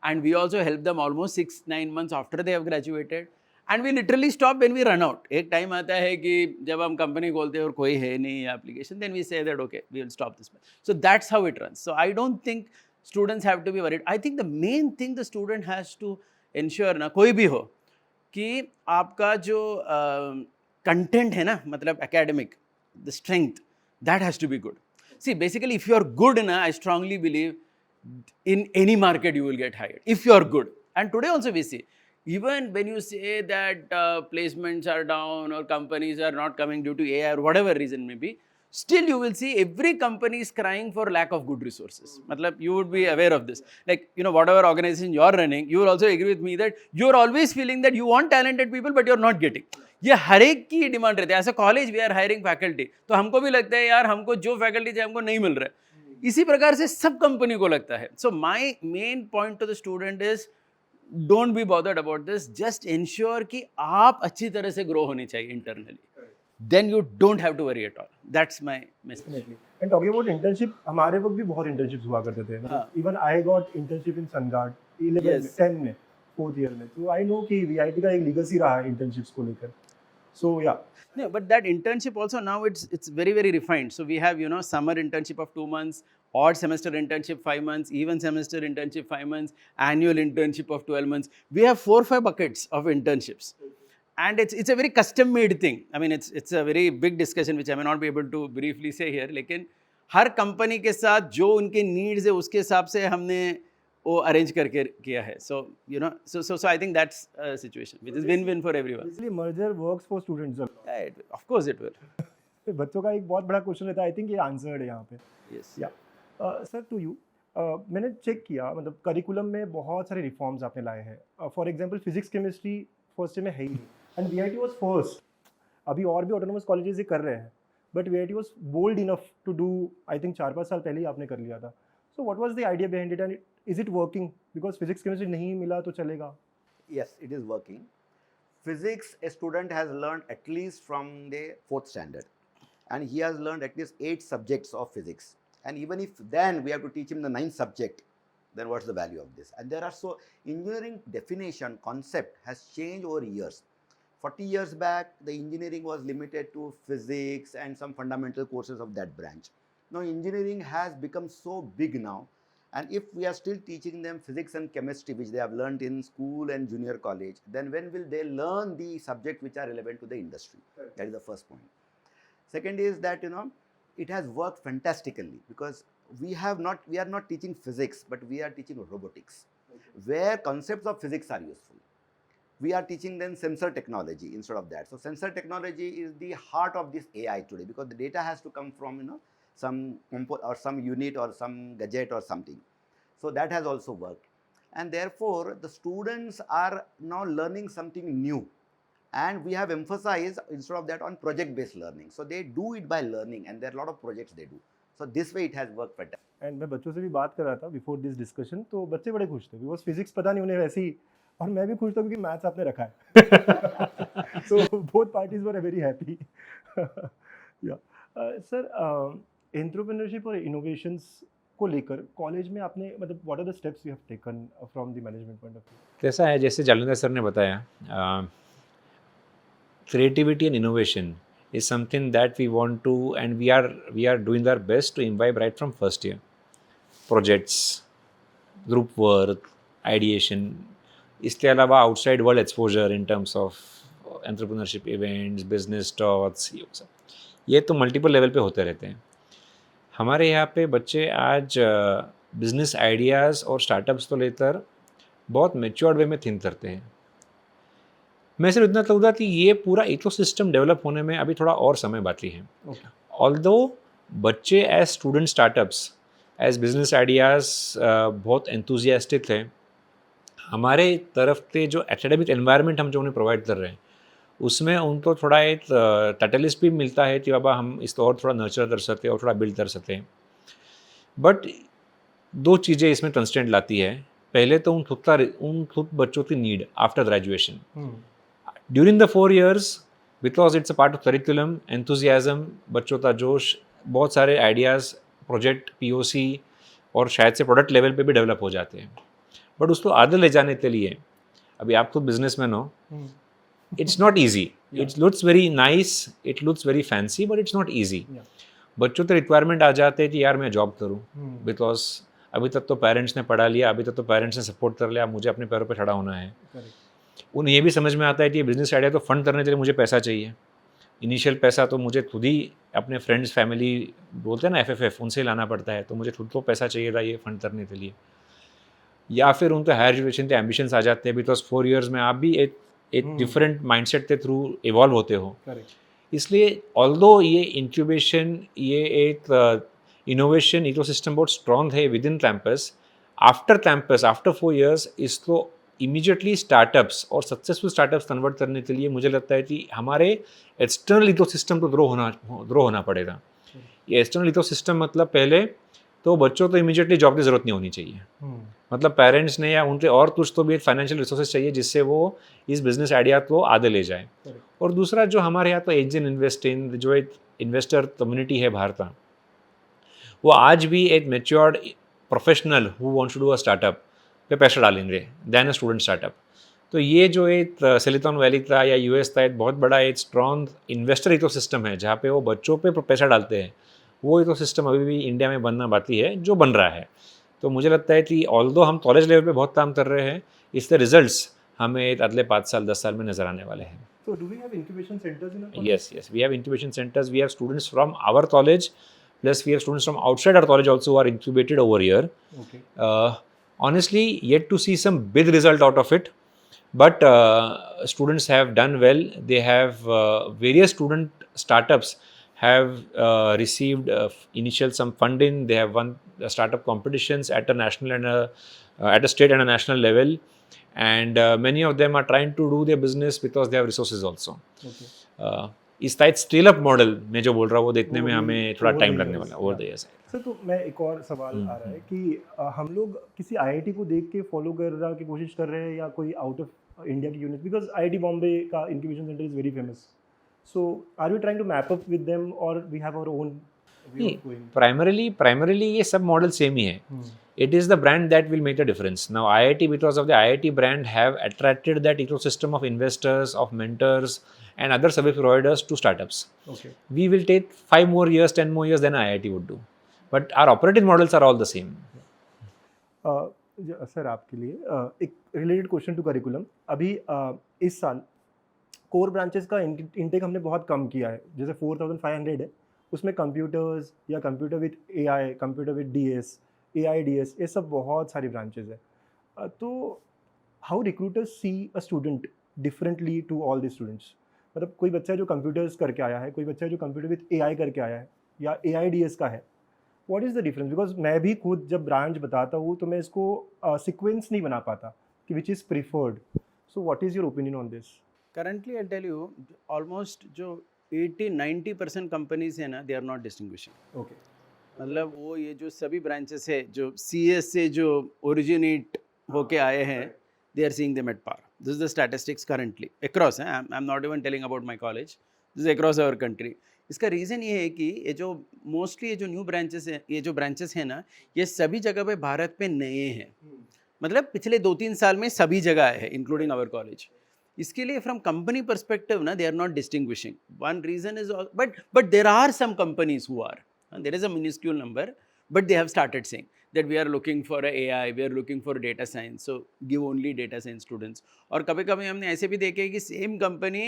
and we also help them almost 6-9 months after they have graduated. And we literally stop when we run out. एक time आता है कि जब हम company खोलते हैं और कोई है नहीं application, then we say that okay, we will stop this. So that's how it runs. So I don't think students have to be worried. I think the main thing the student has to ensure ना, कोई भी हो, कि आपका जो content है ना, मतलब academic, the strength, that has to be good. See, basically, if you are good enough, I strongly believe in any market you will get hired. If you are good. And today also we see, even when you say that placements are down or companies are not coming due to AI or whatever reason may be, still you will see every company is crying for lack of good resources. Matlab, you would be aware of this. Like, you know, whatever organization you are running, you will also agree with me that you are always feeling that you want talented people but you are not getting. ये हर एक की demand रहती है. As a college we are hiring faculty, तो हमको भी लगता है यार हमको जो फैकल्टी चाहिए हमको नहीं मिल रहा है. इसी प्रकार से सब कंपनी को लगता है. So my main point to the student is don't be bothered about this, just ensure कि आप अच्छी तरह से ग्रो होनी चाहिए internally, then you don't have to worry at all. That's my message. And talking about internship, हमारे वक्त भी बहुत इंटर्नशिप्स हुआ करते थे. हाँ. Even I got internship in SunGard 11-10 में, 4th ईयर में. तो आई नो कि वीआईटी का एक लीगेसी रहा है इंटर्नशिप्स को लेकर. So yeah. No, but that internship also now it's very refined. So we have, you know, summer internship of 2 months, odd semester internship 5 months, even semester internship 5 months, annual internship of 12 months. We have 4-5 buckets of internships, and it's a very custom made thing. I mean, it's a very big discussion which I may not be able to briefly say here. लेकिन हर company के साथ जो उनके needs है उसके हिसाब से हमने वो अरेंज करके किया है. So you know, so I think that's a situation which is win win for everyone. इसलिए merger works for students. Of course it will. बच्चों का एक बहुत बड़ा क्वेश्चन रहता है. आई थिंक ये आंसर्ड है यहाँ पे. यस. या सर, टू यू, मैंने चेक किया, मतलब करिकुलम में बहुत सारे रिफॉर्म्स आपने लाए हैं. For example physics chemistry first year में है ही नहीं, एंड वीआईटी वाज फर्स्ट. अभी और भी ऑटोनोमस कॉलेजेस ये कर रहे हैं, but VIT was bold enough to do. I think 4-5 साल पहले ही आपने कर लिया था. So what was the idea behind it, and is it working? Because physics chemistry नहीं मिला तो चलेगा. Yes, it is working. Physics, a student has learned at least from the 4th standard, and he has learned at least 8 subjects of physics. And even if then we have to teach him the 9th subject, then what's the value of this? And there are so engineering definition concept has changed over years. 40 years back, the engineering was limited to physics and some fundamental courses of that branch. Now engineering has become so big now. And if we are still teaching them physics and chemistry, which they have learned in school and junior college, then when will they learn the subjects which are relevant to the industry? Right. That is the first point. Second is that, you know, it has worked fantastically because we are not teaching physics, but we are teaching robotics, where concepts of physics are useful. We are teaching them sensor technology instead of that. So sensor technology is the heart of this AI today, because the data has to come from, you know, some or some unit or some gadget or something. So that has also worked, and therefore the students are now learning something new, and we have emphasized instead of that on project based learning. So they do it by learning, and there are a lot of projects they do. So this way it has worked better. And मैं बच्चों से भी बात कर रहा था before this discussion, तो बच्चे बड़े खुश थे बिकॉज फिजिक्स पता नहीं उन्हें वैसे ही, और मैं भी खुश था क्योंकि मैथ्स आपने रखा है. So both parties were very happy. Yeah sir, entrepreneurship और इनोवेशंस को लेकर कॉलेज में आपने, मतलब what are the steps you have taken from the management point of view? कैसा है, जैसे जालिंदर सर ने बताया, creativity and innovation is something that we want to, and we are doing our best to imbibe right from first year. Projects, group work, ideation, इसके अलावा outside world exposure in terms of entrepreneurship events, business talks, ये तो multiple level पे होते रहते हैं. हमारे यहाँ पे बच्चे आज बिजनेस आइडियाज़ और स्टार्टअप्स तो लेकर बहुत मैच्योर्ड वे में थिंक करते हैं. मैं सिर्फ इतना कहूँगा कि ये पूरा इकोसिस्टम डेवलप होने में अभी थोड़ा और समय बाकी है. ऑल्दो बच्चे as student startups, as business ideas बहुत एंथुजियास्टिक थे. हमारे तरफ से जो एकेडमिक एनवायरनमेंट हम जो उन्हें प्रोवाइड कर रहे हैं उसमें उनको थोड़ा एक कैटलिस्ट भी मिलता है कि बाबा हम इसको और थोड़ा नर्चर कर सकते हैं और थोड़ा बिल्ड कर सकते हैं. बट दो चीज़ें इसमें कंस्टेंट लाती है। पहले तो उन खुद बच्चों की need after graduation during the 4 years, because it's a part of curriculum, enthusiasm, बच्चों का जोश, बहुत सारे आइडियाज़, प्रोजेक्ट, पीओसी और शायद से प्रोडक्ट लेवल पे भी डेवलप हो जाते हैं। बट उसको आगे ले जाने के लिए, अभी आप खुद बिजनेसमैन हो, it's not easy. It looks very nice, it looks very fancy, but it's not easy. बच्चों के रिक्वायरमेंट आ जाते हैं कि यार मैं जॉब करूँ, बिकॉज अभी तक तो पेरेंट्स ने पढ़ा लिया, अभी तक तो पेरेंट्स ने सपोर्ट कर लिया, मुझे अपने पैरों पर खड़ा होना है। उन्हें ये भी समझ में आता है कि ये बिज़नेस आइडिया तो फंड करने के लिए मुझे पैसा चाहिए। इनिशियल पैसा तो मुझे खुद ही अपने फ्रेंड्स, फैमिली बोलते हैं ना, FFF, उनसे लाना पड़ता है, तो मुझे खुद को पैसा चाहिए था ये फंड करने के लिए। या फिर उनके हायर एजुकेशन के एम्बिशंस आ जाते हैं, बिकॉज 4 years में आप भी एक डिफरेंट माइंडसेट के थ्रू इवॉल्व होते हो। इसलिए ऑल्दो ये इंक्यूबेशन, ये एक इनोवेशन इकोसिस्टम बहुत स्ट्रॉन्ग है with in campus, after 4 years इसको इमीडिएटली स्टार्टअप्स और सक्सेसफुल स्टार्टअप्स कन्वर्ट करने के लिए मुझे लगता है कि हमारे एक्सटर्नल इकोसिस्टम को ग्रो होना पड़ेगा। ये एक्सटर्नल इकोसिस्टम मतलब पहले तो बच्चों को इमीडिएटली जॉब की ज़रूरत नहीं होनी चाहिए। मतलब पेरेंट्स ने या उनके और कुछ तो भी एक फाइनेंशियल रिसोर्सेज चाहिए जिससे वो इस बिज़नेस आइडिया को आगे ले जाए। और दूसरा जो हमारे यहाँ तो एंजल इन्वेस्ट इन, जो एक इन्वेस्टर कम्युनिटी है बाहर का, वो आज भी एक matured professional who wants to do a startup पे पैसा डालेंगे दैन अ स्टूडेंट स्टार्टअप। तो ये जो एक सिलिकॉन वैली का या US का एक बहुत बड़ा एक स्ट्रॉन्ग इन्वेस्टर इकोसिस्टम है जहाँ पे वो बच्चों पे पैसा डालते हैं, वो इकोसिस्टम अभी भी इंडिया में बनना बाकी है, जो बन रहा है। तो मुझे लगता है कि ऑल्दो हम कॉलेज लेवल पे बहुत काम कर रहे हैं, इसके रिजल्ट्स हमें अगले 5 साल 10 साल में नज़र आने वाले हैं। So do we have incubation centers in our college? Yes, we have incubation centers. We have students from our college, plus we have students from outside our college also who are incubated over here. Okay. Honestly, yet to see some big result out of it, but students have done well. They have various student startups have received initial some funding. They have won startup competitions at a national and at a state and a national level. And many of them are trying to do their business because they have resources also. Okay. इस type scale up model मैं जो बोल रहा हूँ वो देखने में हमें थोड़ा टाइम लगने वाला ओवर द इयर्स। सर, तो मैं एक और सवाल आ रहा है कि हम लोग किसी IIT को देख के फॉलो करने की कोशिश कर रहे हैं या कोई आउट ऑफ इंडिया की यूनिट, बिकॉज IIT बॉम्बे का incubation centre is very famous, so are we trying to map up with them और we have our own? Primarily ये सब मॉडल सेम ही है। It is the brand that will make a difference. Now IIT, because of the IIT brand, have attracted that ecosystem of investors, of mentors and other service providers to startups. Okay. We will take 5 more years, 10 more years than IIT would do. But our operating models are all the same. Sir, आपके लिए एक related question to curriculum. अभी इस साल core branches का intake हमने बहुत कम किया है, जैसे 4500 है, उसमें कंप्यूटर्स या computer with AI, computer with DS, AIDS, ये सब बहुत सारी ब्रांचेज है। तो how recruiters see a student differently to all the students? मतलब कोई बच्चा जो कंप्यूटर्स करके आया है, कोई बच्चा जो कंप्यूटर विद AI करके आया है या AIDS का है, what is the difference? Because मैं भी खुद जब ब्रांच बताता हूँ तो मैं इसको सीक्वेंस नहीं बना पाता कि which is preferred. So what is your opinion on this? Currently I tell you, almost जो 80-90% कंपनीज है ना, they are not distinguishing. Okay. मतलब वो ये जो सभी ब्रांचेस है जो CS से जो ओरिजिनेट होके आए हैं, they are seeing them at par. This is the statistics currently across. I am not even telling about my college, this is across our country. इसका रीज़न ये है कि ये जो मोस्टली ये जो न्यू ब्रांचेस हैं, ये जो ब्रांचेस हैं ना, ये सभी जगह पे भारत पे नए हैं. मतलब पिछले 2-3 साल में सभी जगह आए हैं, इंक्लूडिंग आवर कॉलेज. इसके लिए फ्रॉम कंपनी परस्पेक्टिव ना, they are not distinguishing. One reason is but there are some companies who are, there is a minuscule number, but they have started saying that we are looking for a AI, we are looking for data science, so give only data science students. और कभी कभी हमने ऐसे भी देखे कि same company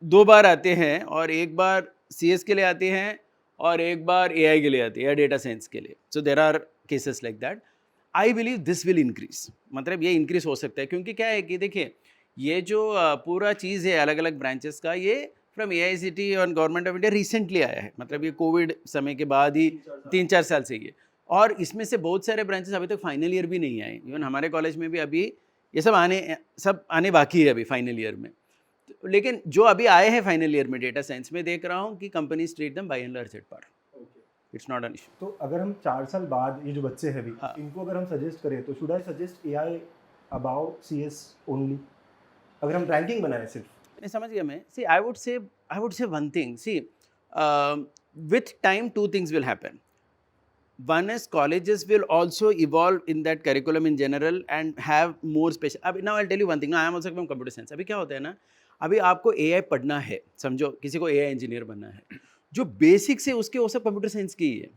2 बार आते हैं, और एक बार CS के लिए आती हैं और एक बार AI के लिए आती है या डेटा साइंस के लिए. So there are cases like that. I believe this will increase. मतलब ये इंक्रीज हो सकता है, क्योंकि क्या है कि देखिए, ये जो पूरा चीज़ है अलग अलग ब्रांचेस का, ये फ्रॉम AICT और गवर्नमेंट ऑफ इंडिया रिसेंटली आया है. मतलब ये कोविड समय के बाद ही 3-4 साल से ये. और इसमें से बहुत सारे ब्रांचेस अभी तक फाइनल ईयर भी नहीं आए. इवन हमारे कॉलेज में भी अभी ये सब आने बाकी है अभी फाइनल ईयर में. लेकिन जो अभी आए हैं फाइनल ईयर में डेटा साइंस में, देख रहा हूँ कि companies treat them by and large at par. It's not an issue. तो अगर हम 4 साल बाद ये जो बच्चे हैं अभी हाँ. इनको अगर हम सजेस्ट करें तो should I suggest AI about CS only, अगर हम रैंकिंग बनाए सिर्फ? नहीं समझ गया मैं. See, I would say one thing. See, with time, two things will happen. One is colleges will also evolve in that curriculum in general and have more special. अभी now I'll tell you one thing. Now I am also from computer science. अभी क्या होता है ना, अभी आपको AI पढ़ना है, समझो किसी को AI इंजीनियर बनना है, जो बेसिक्स है उसके वो सब कंप्यूटर साइंस की ही है.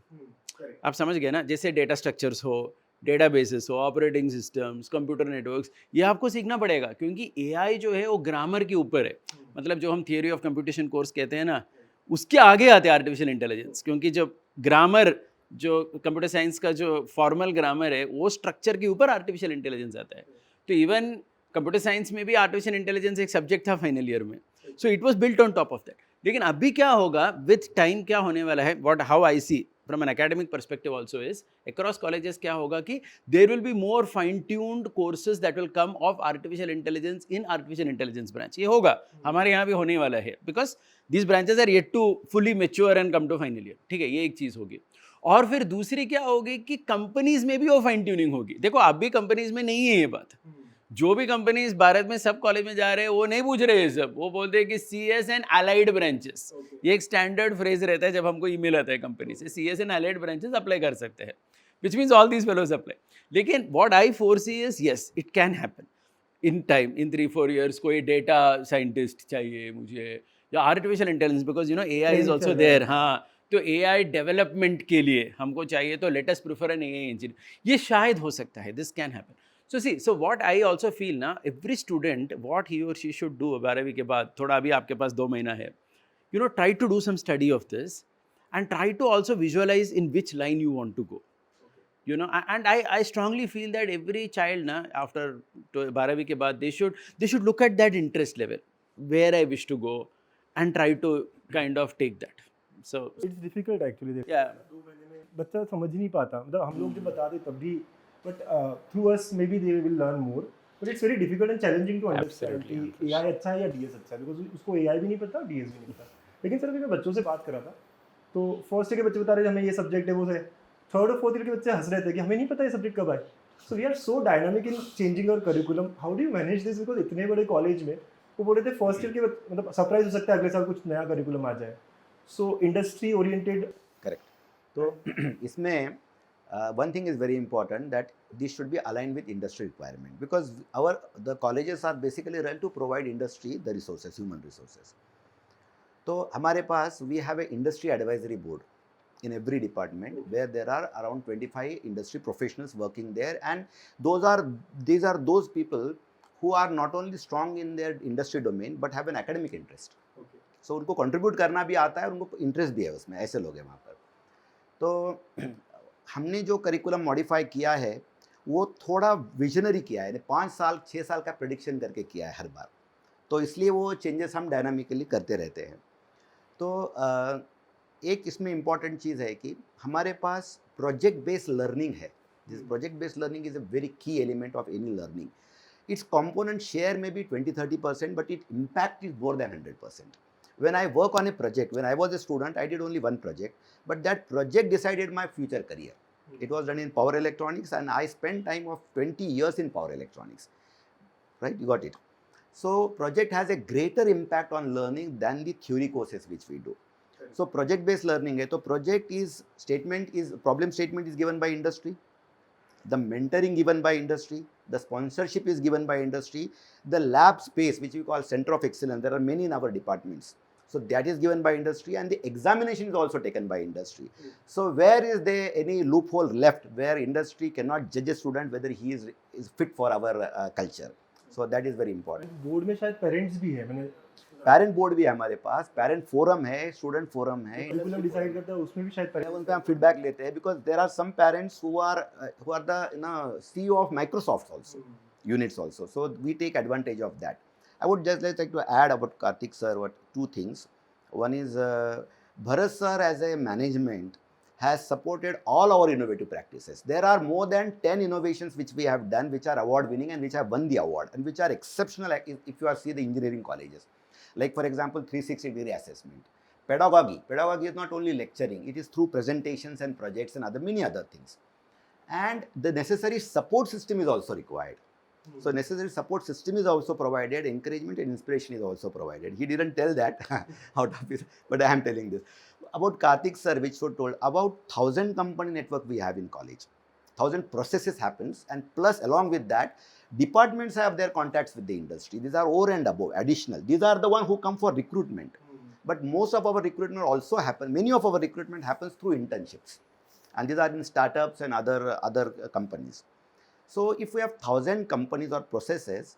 आप समझ गए ना, जैसे डेटा स्ट्रक्चर्स हो, डेटाबेसेस हो, ऑपरेटिंग सिस्टम्स, कंप्यूटर नेटवर्क्स, ये आपको सीखना पड़ेगा क्योंकि AI जो है वो ग्रामर के ऊपर है. मतलब जो हम थियोरी ऑफ कंप्यूटेशन कोर्स कहते हैं ना, उसके आगे आते हैं आर्टिफिशियल इंटेलिजेंस, क्योंकि जब ग्रामर जो कंप्यूटर साइंस का जो फॉर्मल ग्रामर है वो स्ट्रक्चर के ऊपर आर्टिफिशियल इंटेलिजेंस आता है. तो इवन कंप्यूटर साइंस में भी आर्टिफिशियल इंटेलिजेंस एक सब्जेक्ट था फाइनल ईयर में. So it was built on top of that. लेकिन अभी क्या होगा विथ टाइम, क्या होने वाला है, what how I see from an academic perspective also is across colleges क्या होगा कि there will be more fine tuned courses that will come of artificial intelligence in artificial intelligence branch. ये होगा हमारे यहाँ भी होने वाला है because these branches are yet to fully mature and come to final year. ठीक है, ये एक चीज़ होगी. और फिर दूसरी क्या होगी कि कंपनीज में भी वो फाइन ट्यूनिंग होगी. देखो अब भी कंपनीज में नहीं है ये बात. जो भी कंपनीज भारत में सब कॉलेज में जा रहे हैं वो नहीं पूछ रहे हैं सब, वो बोलते हैं कि CS एंड अलाइड ब्रांचेस. ये एक स्टैंडर्ड फ्रेज रहता है जब हमको ईमेल आता है कंपनी से, CS and allied branches apply कर सकते हैं, which means all these fellows apply. लेकिन what I foresee is yes it can happen in time, in 3-4 years. कोई डेटा साइंटिस्ट चाहिए मुझे या artificial intelligence, because you know AI is also there. हाँ, तो AI डेवलपमेंट के लिए हमको चाहिए तो let us prefer an AI engineer. ये शायद हो सकता है, this can happen. So what I also feel ना, every student what he or she should do 12वीं के बाद, थोड़ा अभी आपके पास 2 महीना है, you know, try to do some study of this and try to also visualize in which line you want to go. You know, and I strongly feel that every child na after 12वीं के बाद they should look at that interest level, where I wish to go and try to kind of take that. So it's difficult actually. yeah, 2 महीने में बच्चा समझ ही नहीं पाता. मतलब हम लोग जब बताते तब भी, but through us maybe they will learn more, but it's very difficult and challenging to understand Absolutely, कि AI अच्छा है या DS अच्छा है, because उसको AI भी नहीं पता, DS भी नहीं पता. लेकिन सर अभी मैं बच्चों से बात कर रहा था तो फर्स्ट ईयर के बच्चे बता रहे थे हमें ये सब्जेक्ट है, वो है. थर्ड और फोर्थ ईयर के बच्चे हंस रहे थे कि हमें नहीं पता ये सब्जेक्ट कब आए. So we are so dynamic in changing our curriculum. How do you manage this, because इतने बड़े कॉलेज में वो बोल रहे थे फर्स्ट ईयर के मतलब सरप्राइज हो सकता है अगले साल कुछ नया करिकुलम आ जाए. So industry oriented. करेक्ट. तो इसमें one thing is very important, that this should be aligned with industry requirement, because the colleges are basically run to provide industry the resources, human resources. तो हमारे पास we have a industry advisory board in every department where there are around 25 industry professionals working there, and these are those people who are not only strong in their industry domain but have an academic interest. So उनको contribute करना भी आता है और उनको interest भी है उसमें, ऐसे लोग हैं वहाँ पर. तो हमने जो करिकुलम मॉडिफाई किया है वो थोड़ा विजनरी किया है, 5 साल 6 साल का प्रेडिक्शन करके किया है हर बार. तो इसलिए वो चेंजेस हम डायनामिकली करते रहते हैं. तो एक इसमें इम्पॉर्टेंट चीज़ है कि हमारे पास प्रोजेक्ट बेस्ड लर्निंग है. This project based learning is a very key element of any learning. It's component share may be 20-30%, but its impact is more than 100%. When I work on a project, when I was a student, I did only one project, but that project decided my future career. It was done in power electronics, and I spent time of 20 years in power electronics. Right? You got it. So project has a greater impact on learning than the theory courses which we do. So project based learning है, तो project is problem statement is given by industry, the mentoring given by industry, the sponsorship is given by industry, the lab space which we call center of excellence, there are many in our departments, so that is given by industry, and the examination is also taken by industry. So where is there any loophole left where industry cannot judge a student whether he is fit for our culture? So that is very important. Board में शायद parents भी है, मैंने parent board भी है हमारे पास, parent forum है, student forum है, करिकुलम डिसाइड करता है उसमें भी शायद उन पेरेंट्स. पे हम फीडबैक लेते हैं, because there are some parents who are the CEO of Microsoft also, units also, so we take advantage of that. I would just like to add about Karthik sir two things. One is Bharat sir as a management has supported all our innovative practices. There are more than 10 innovations which we have done which are award winning and which have won the award and which are exceptional if you are see the engineering colleges. Like for example 360 degree assessment, Pedagogy is not only lecturing, it is through presentations and projects and many other things. And the necessary support system is also required. So necessary support system is also provided, encouragement and inspiration is also provided. He didn't tell that out of his, but I am telling this. About Karthik sir, which was told, about 1,000 company network we have in college. 1,000 processes happens, and plus along with that, departments have their contacts with the industry. These are over and above, additional. These are the one who come for recruitment. But most of our recruitment also happen, many of our recruitment happens through internships. And these are in startups and other companies. So if we have 1,000 companies or processes,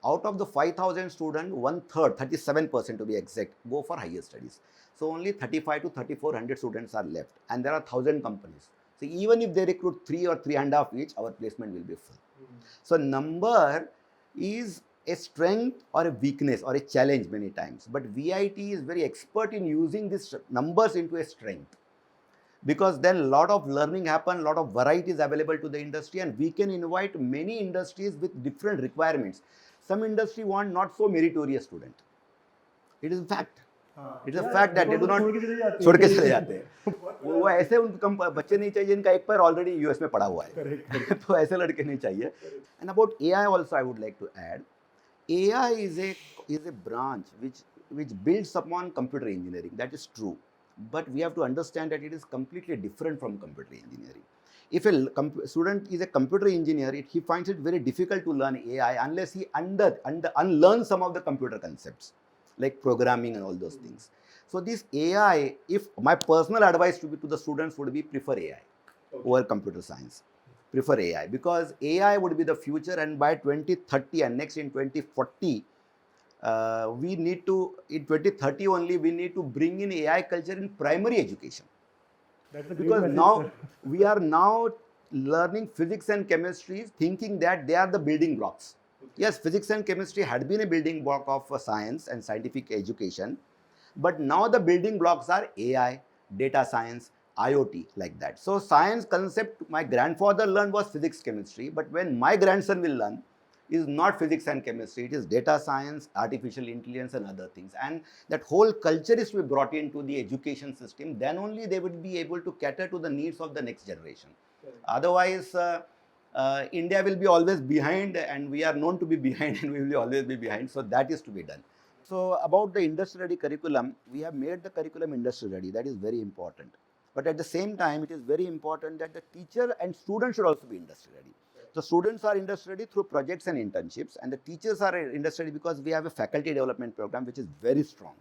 out of the 5,000 students, 1/3, 37% to be exact, go for higher studies. So only 35 to 3,400 students are left, and there are 1,000 companies. So even if they recruit 3 or 3.5 each, our placement will be full. So number is a strength or a weakness or a challenge many times, but VIT is very expert in using these numbers into a strength, because then a lot of learning happen, lot of varieties available to the industry, and we can invite many industries with different requirements. Some industry want not so meritorious student. It is a fact. It is a fact that they do not छोड़ के चले जाते हैं. वो ऐसे उनको बच्चे नहीं चाहिए जिनका एक पैर ऑलरेडी यूएस में पड़ा हुआ है. तो ऐसे लड़के नहीं चाहिए. And about AI also I would like to add, AI is a branch which builds upon computer engineering. That is true, but we have to understand that it is completely different from computer engineering. If a student is a computer engineer, he finds it very difficult to learn AI unless he unlearns some of the computer concepts like programming and all those things. So this AI, if my personal advice to the students would be, prefer AI over computer science. Prefer AI, because AI would be the future, and by 2030 and next in 2040, we need to, in 2030 only, we need to bring in AI culture in primary education. Because now we are now learning physics and chemistry thinking that they are the building blocks. Yes, physics and chemistry had been a building block of science and scientific education, but now the building blocks are AI, data science, IoT, like that. So science concept my grandfather learned was physics, chemistry, but when my grandson will learn is not physics and chemistry, it is data science, artificial intelligence and other things. And that whole culture is to be brought into the education system, then only they would be able to cater to the needs of the next generation. Otherwise, India will be always behind, and we are known to be behind, and we will always be behind. So that is to be done. So about the industry ready curriculum, we have made the curriculum industry ready. That is very important. But at the same time, it is very important that the teacher and students should also be industry ready. So students are industry ready through projects and internships, and the teachers are industry ready because we have a faculty development program which is very strong.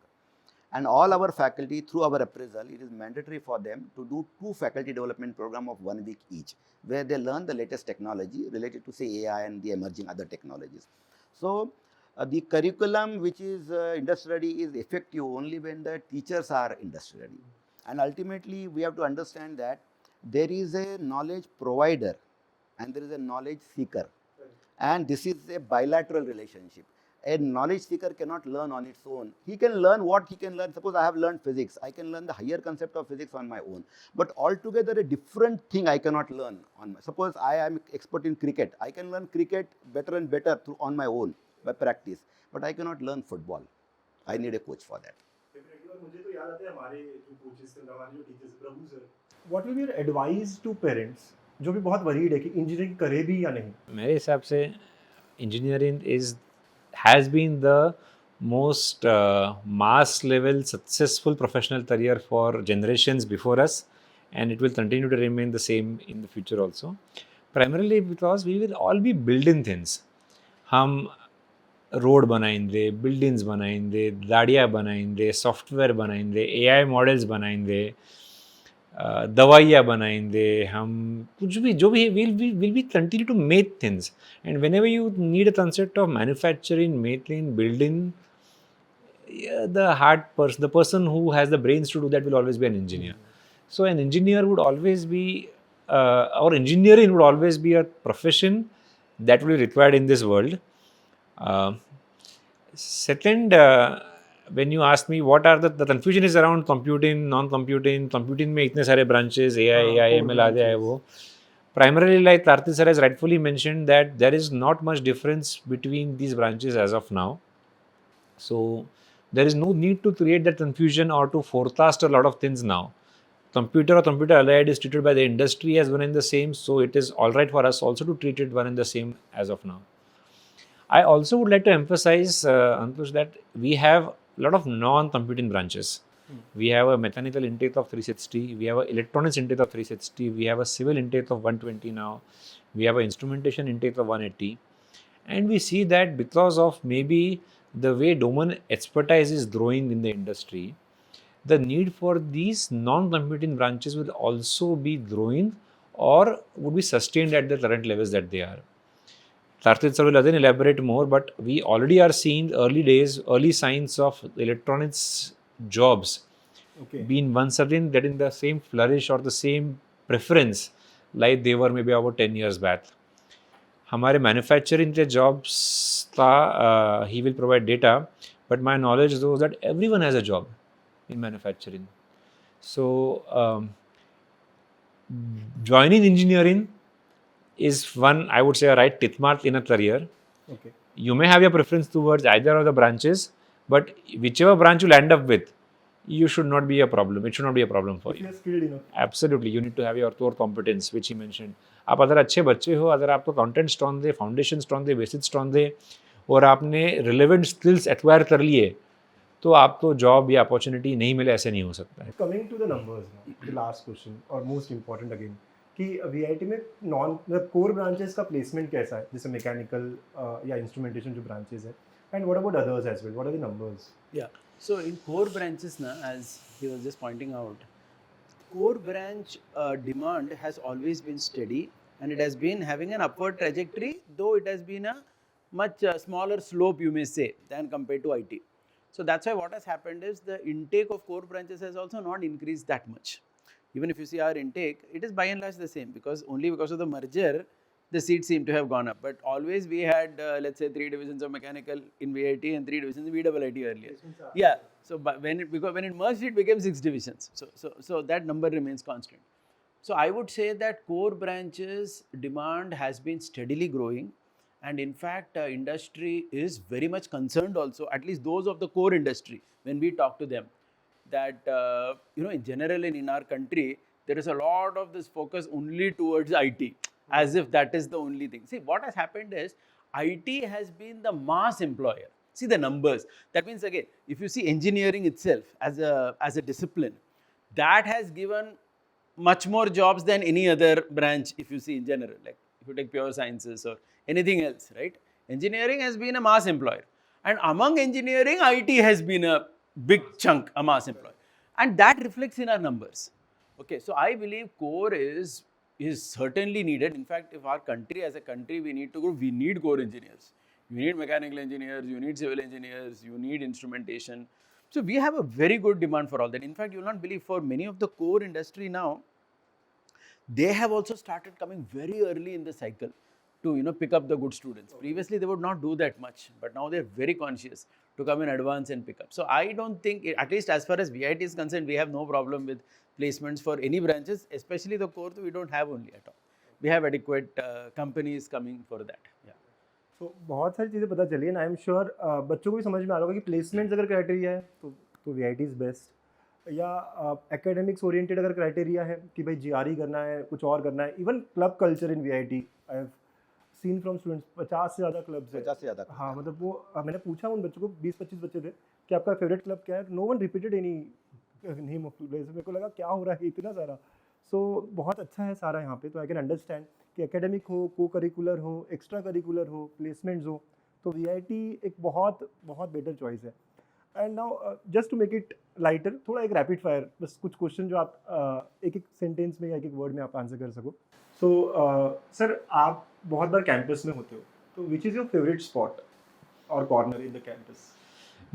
And all our faculty, through our appraisal, it is mandatory for them to do 2 faculty development program of 1 week each, where they learn the latest technology related to, say, AI and the emerging other technologies. So the curriculum which is industry ready is effective only when the teachers are industry ready. And ultimately, we have to understand that there is a knowledge provider and there is a knowledge seeker. And this is a bilateral relationship. A knowledge seeker cannot learn on its own. He can learn what he can learn. Suppose I have learned physics. I can learn the higher concept of physics on my own. But altogether a different thing I cannot learn on my. Suppose I am expert in cricket. I can learn cricket better and better on my own by practice. But I cannot learn football. I need a coach for that. What will be your advice to parents जो भी बहुत worried है कि engineering करे भी या नहीं? मेरे हिसाब से engineering has been the most mass level successful professional career for generations before us, and it will continue to remain the same in the future also, primarily because we will all be building things. हम road बनाएंगे, buildings बनाएंगे, गाड़ियाँ बनाएंगे, software बनाएंगे, AI models बनाएंगे, दवाइयाँ बनाएंगे, हम कुछ भी जो भी will be continue to make things. And whenever you need a concept of manufacturing, making, building, the person who has the brains to do that will always be an engineer. So an engineer would always be, or engineering would always be a profession that will be required in this world. Second, when you ask me what are the confusion is around computing, non-computing, computing में इतने सारे branches, AI, ML आ गया है वो. Primarily, like Karthik sir has rightfully mentioned, that there is not much difference between these branches as of now. So there is no need to create that confusion or to forecast a lot of things now. Computer or computer allied is treated by the industry as one and the same, so it is all right for us also to treat it one and the same as of now. I also would like to emphasize, Ankush, that we have a lot of non-computing branches. We have a mechanical intake of 360, we have an electronics intake of 360, we have a civil intake of 120 now, we have an instrumentation intake of 180, and we see that because of maybe the way domain expertise is growing in the industry, the need for these non-computing branches will also be growing or would be sustained at the current levels that they are. Karthik sir will again elaborate more, but we already are seeing early signs of electronics jobs Okay. being once again getting the same flourish or the same preference like they were maybe about 10 years back. हमारे manufacturing के jobs था, he will provide data, but my knowledge those that every one has a job in manufacturing. So, joining engineering is one, I would say, a right tip mark in a career. Okay. You may have your preference towards either of the branches, but whichever branch you land up with, you should not be a problem. It should not be a problem for If you. you are skilled enough. Absolutely, you need to have your core competence, which he mentioned. आप अगर अच्छे बच्चे हो, अगर आपको content strong दे, foundation strong दे, basic strong दे, और आपने relevant skills acquire कर लिए, तो आपको जॉब या अपॉर्चुनिटी नहीं मिले, ऐसे नहीं हो सकता है. Coming to the numbers now, the last question or most important again, कि VIT में नॉन मतलब कोर ब्रांचेस का प्लेसमेंट कैसा है, जैसे मैकेनिकल या इंस्ट्रूमेंटेशन जो ब्रांचेस है, and what about others as well, what are the numbers? Yeah. So in core branches now, as he was just pointing out, core branch demand has always been steady and it has been having an upward trajectory, though it has been a much smaller slope, you may say, than compared to IT. So that's why what has happened is the intake of core branches has also not increased that much. Even if you see our intake, it is by and large the same, because only because of the merger, the seats seem to have gone up. But always we had, let's say, 3 divisions of mechanical in VIT and 3 divisions in VIIT earlier. Yeah. So but because when it merged, it became 6 divisions. So that number remains constant. So I would say that core branches demand has been steadily growing. And in fact, industry is very much concerned also, at least those of the core industry, when we talk to them, that in general in our country, there is a lot of this focus only towards IT, as if that is the only thing. See, what has happened is IT has been the mass employer. See the numbers. That means, again, if you see engineering itself as a discipline, that has given much more jobs than any other branch, if you see in general, like if you take pure sciences or anything else, right? Engineering has been a mass employer. And among engineering, IT has been a big chunk, a mass employer. And that reflects in our numbers. Okay, so I believe core is certainly needed. In fact, if our country, as a country, we need to grow, we need core engineers. You need mechanical engineers, you need civil engineers, you need instrumentation. So we have a very good demand for all that. In fact, you will not believe, for many of the core industry now, they have also started coming very early in the cycle to pick up the good students. Previously, they would not do that much, but now they're very conscious to come in advance and pick up. So I don't think, at least as far as VIT is concerned, we have no problem with placements for any branches, especially the core. We don't have only at all. We have adequate companies coming for that. Yeah. तो बहुत सारी चीज़ें पता चली, and I am sure बच्चों को भी समझ में आ रहा होगा कि प्लेसमेंट्स अगर क्राइटेरिया है तो VIT इज़ बेस्ट, या एकेडमिक्स ओरिएंटेड अगर क्राइटेरिया है कि भाई GRE करना है, कुछ और करना है. Even club culture in VIT, I have seen from students, 50 से ज़्यादा क्लब्स है. 50 से ज़्यादा. हाँ, मतलब वो मैंने पूछा उन बच्चों को, 20-25 बच्चे थे, कि आपका फेवरेट क्लब क्या है. No one repeated any name of place. मेरे को लगा क्या हो रहा है इतना सारा. सो बहुत अच्छा है सारा यहाँ पे. तो आई कैन अंडरस्टैंड कि एकेडमिक हो, को करिकुलर हो, एक्स्ट्रा करिकुलर हो, प्लेसमेंट्स हो, तो VIT एक बहुत बहुत बेटर चॉइस है. And now just to make it lighter, थोड़ा एक रैपिड फायर, बस कुछ क्वेश्चन जो आप एक सेंटेंस में या एक वर्ड में आप आंसर कर सको. सो सर, आप बहुत बार कैंपस में होते हो, तो which is your favourite spot और कॉर्नर इन द कैंपस?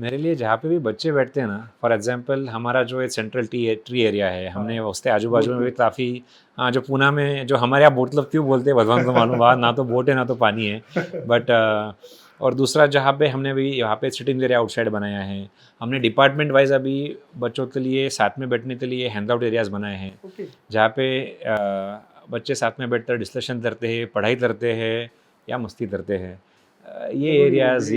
मेरे लिए जहाँ पे भी बच्चे बैठते हैं ना, फॉर एग्जांपल हमारा जो एक सेंट्रल ट्री एरिया है, हमने उसके आजू बाजू में भी काफ़ी, हाँ, जो पूना में जो हमारे यहाँ बोट क्यों बोलते हैं भगवान को मालूम, वहाँ ना तो बोट है ना तो पानी है, बट और दूसरा जहाँ पे हमने अभी यहाँ पे सिटिंग एरिया आउटसाइड बनाया है. हमने डिपार्टमेंट वाइज अभी बच्चों के लिए साथ में बैठने के लिए हैंग आउट एरियाज़ बनाए हैं, ओके. जहाँ पे बच्चे साथ में बैठकर डिस्कशन करते हैं, पढ़ाई करते हैं या मस्ती करते हैं. ये areas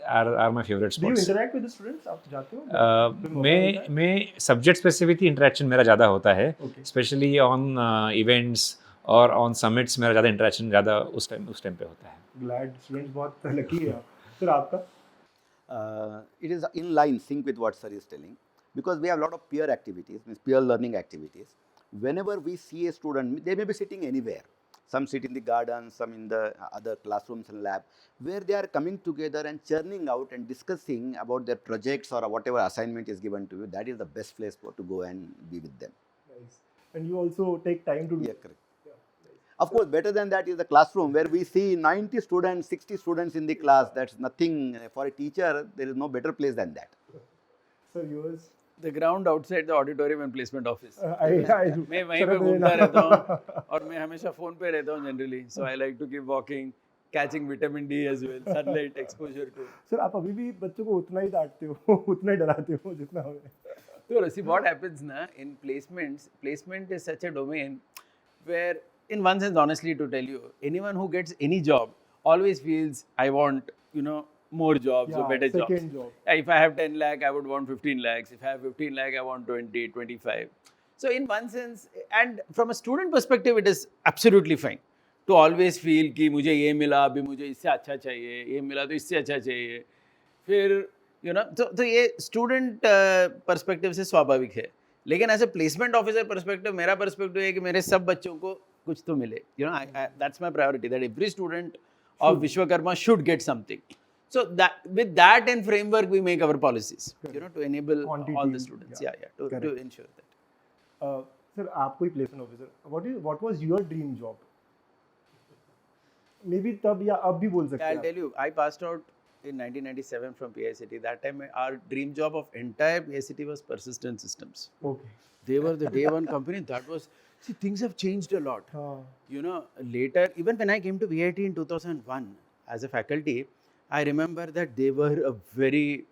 are my favorite Do you spots. interact with the students? आप जाते हो? मैं सब्जेक्ट स्पेसिफिक इंटरेक्शन मेरा ज़्यादा होता है, Okay. स्पेशली ऑन इवेंट्स और ऑन समिट्स मेरा ज़्यादा इंटरेक्शन ज़्यादा उस टाइम पे होता है. Glad students बहुत lucky है आप. सर आपका? It is in line, sync with what sir is telling, because we have a lot of peer activities, means peer learning activities. Whenever we see a student, they may be sitting anywhere. Some sit in the garden, some in the other classrooms and lab, where they are coming together and churning out and discussing about their projects or whatever assignment is given to you. That is the best place to go and be with them. Nice. And you also take time to do. Yeah, correct. Of course, better than that is the classroom where we see 90 students, 60 students in the class. That's nothing for a teacher. There is no better place than that. Sir, yours? The ground outside the auditorium and placement office. मैं वहीं पे शरद घूमता देना. रहता हूँ और मैं हमेशा फोन पे रहता हूँ generally. So I like to keep walking, catching vitamin D as well, sunlight exposure to. Sir आप अभी भी बच्चों को उतना ही डांटते हो उतना ही डराते हो जितना हमें. So see what happens na in placements. Placement is such a domain where, in one sense, honestly, to tell you, anyone who gets any job always feels I want, more jobs or better jobs. Second job. If I have 10 lakh, I would want 15 lakhs. If I have 15 lakh, I want 20, 25. So in one sense, and from a student perspective, it is absolutely fine to always feel कि मुझे ये मिला अभी मुझे इससे अच्छा चाहिए, ये मिला तो इससे अच्छा चाहिए. फिर तो ये स्टूडेंट पर्सपेक्टिव से स्वाभाविक है. लेकिन as a placement officer perspective मेरा पर्सपेक्टिव है कि मेरे सब बच्चों को कुछ तो मिले. That's my priority that every student of Vishwakarma should get something. So that with that in framework we make our policies, to enable Quantity, all the students. To ensure that. Sir, आप कोई placement officer. What was your dream job? Maybe तब या अब भी बोल सकते हैं. I'll tell you, I passed out in 1997 from PICT. That time our dream job of entire PICT was Persistent Systems. Okay. They were the day one company. That was, see, things have changed a lot. हाँ. Later, even when I came to VIT in 2001 as a faculty, I remember that they were a very,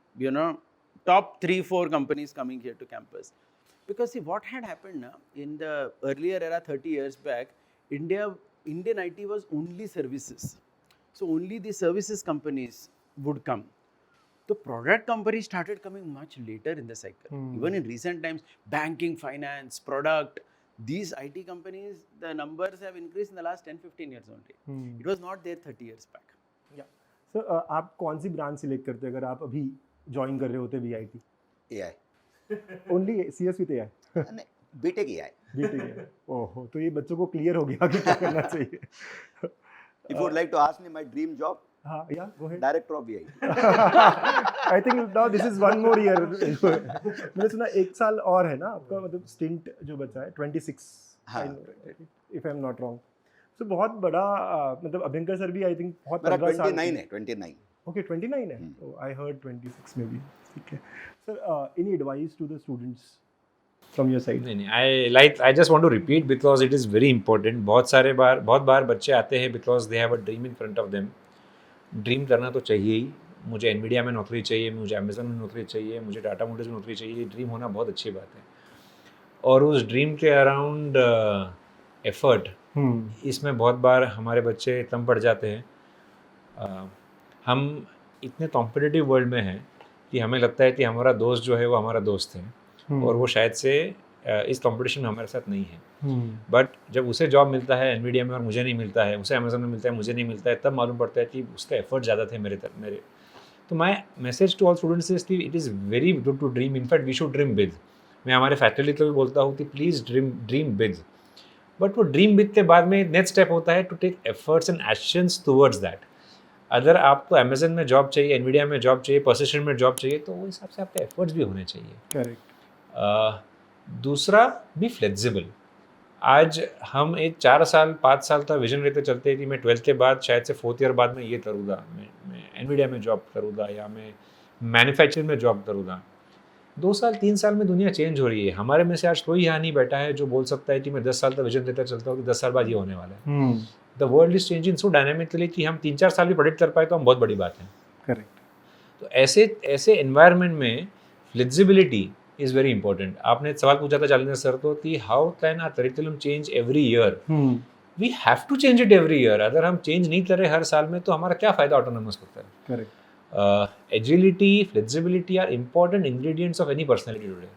top 3-4 companies coming here to campus. Because see, what had happened in the earlier era, 30 years back, Indian IT was only services. So only the services companies would come. The product companies started coming much later in the cycle. Even in recent times, banking, finance, product, these IT companies, the numbers have increased in the last 10-15 years only. It was not there 30 years back. Yeah. Sir आप कौन सी branch select करते अगर आप अभी join कर रहे होते VIT? AI. Only CS with AI? नहीं, BTech AI. BTech. ओहो, तो ये बच्चों को क्लियर हो गया कि क्या करना चाहिए. If you would like to ask me my dream job, हाँ, yeah, go ahead. director of VIT. I think now this is one more year. मैंने सुना 1 साल और है ना आपका, मतलब स्टिंट जो बचा है 26. हाँ. If I'm not wrong. तो बहुत बड़ा मतलब अभ्यंकर सर भी आई थिंक बहुत मेरा 15 साल 29 है 29. ओके 29 है. आई हर्ड 26 में भी. ठीक है sir. Any advice to the students from your side? नहीं, I just want to repeat because it is very important. बहुत बार बच्चे आते हैं because they have a dream in front of them. Dream करना तो चाहिए ही. मुझे NVIDIA में नौकरी चाहिए, मुझे Amazon में नौकरी चाहिए, मुझे टाटा मोटर्स में नौकरी चाहिए. ड्रीम होना बहुत अच्छी बात है और उस ड्रीम के अराउंड एफर्ट इसमें बहुत बार हमारे बच्चे तम पड़ जाते हैं. हम इतने कॉम्पिटिटिव वर्ल्ड में हैं कि हमें लगता है कि हमारा दोस्त जो है वो हमारा दोस्त है और वो शायद से इस कंपटीशन में हमारे साथ नहीं है. बट जब उसे जॉब मिलता है NVIDIA में और मुझे नहीं मिलता है, उसे Amazon में मिलता है मुझे नहीं मिलता है, तब मालूम पड़ता है कि उसका एफर्ट ज़्यादा थे मेरे. तो my message to all students is it is very good to dream. In fact we should dream big. मैं हमारे फैकल्टी को भी बोलता हूँ कि प्लीज़ ड्रीम बिग. बट वो ड्रीम बिग के बाद में नेक्स्ट स्टेप होता है to take efforts and actions towards that. अगर आपको Amazon में जॉब चाहिए, NVIDIA में जॉब चाहिए, Persistent में जॉब चाहिए, तो वो हिसाब से आपके एफर्ट्स भी होने चाहिए. करेक्ट. दूसरा, बी फ्लेक्सिबल. आज हम एक 4 साल 5 साल का विजन लेते चलते हैं कि मैं 12th के बाद शायद से 4th ईयर बाद में ये करूँगा, मैं NVIDIA में जॉब करूँगा या मैं मैन्युफैक्चरिंग में जॉब करूँगा. 2 साल 3 साल में दुनिया चेंज हो रही है. हमारे में से आज कोई यहाँ नहीं बैठा है जो बोल सकता है कि मैं 10 साल का विजन देता चलता हूँ कि 10 साल बाद ये होने वाला है. The world is changing so dynamically कि हम 3-4 साल भी प्रेडिक्ट कर पाए तो हम बहुत बड़ी बात है. करेक्ट. तो ऐसे एनवायरनमेंट में फ्लेक्सिबिलिटी इज़ वेरी इंपॉर्टेंट. आपने सवाल पूछा था जालिंदर सर तो कि how can our curriculum change every year. We have to change it every year. अगर हम चेंज नहीं कर रहे हर साल में तो हमारा क्या फ़ायदा ऑटोनोमस होता है. Correct. Agility, flexibility are important ingredients of any personality today,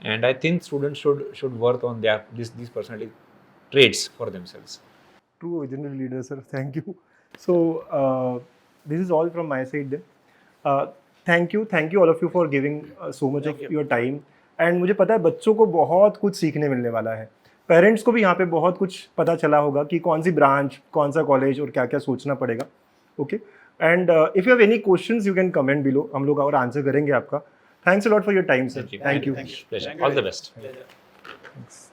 and I think students should work on these personality traits for themselves. True visionary leader, sir. Thank you. So, this is all from my side then. Thank you all of you for giving so much Thank of you. your time. And मुझे पता है बच्चों को बहुत कुछ सीखने मिलने वाला है. पेरेंट्स को भी यहाँ पे बहुत कुछ पता चला होगा कि कौन सी ब्रांच, कौन सा कॉलेज और क्या क्या सोचना पड़ेगा. Okay. And if you have any questions you can comment below. हम लोग और आंसर करेंगे आपका. Thanks a lot for your time sir. Thank you. Pleasure. Thank you All the very best. much. Pleasure.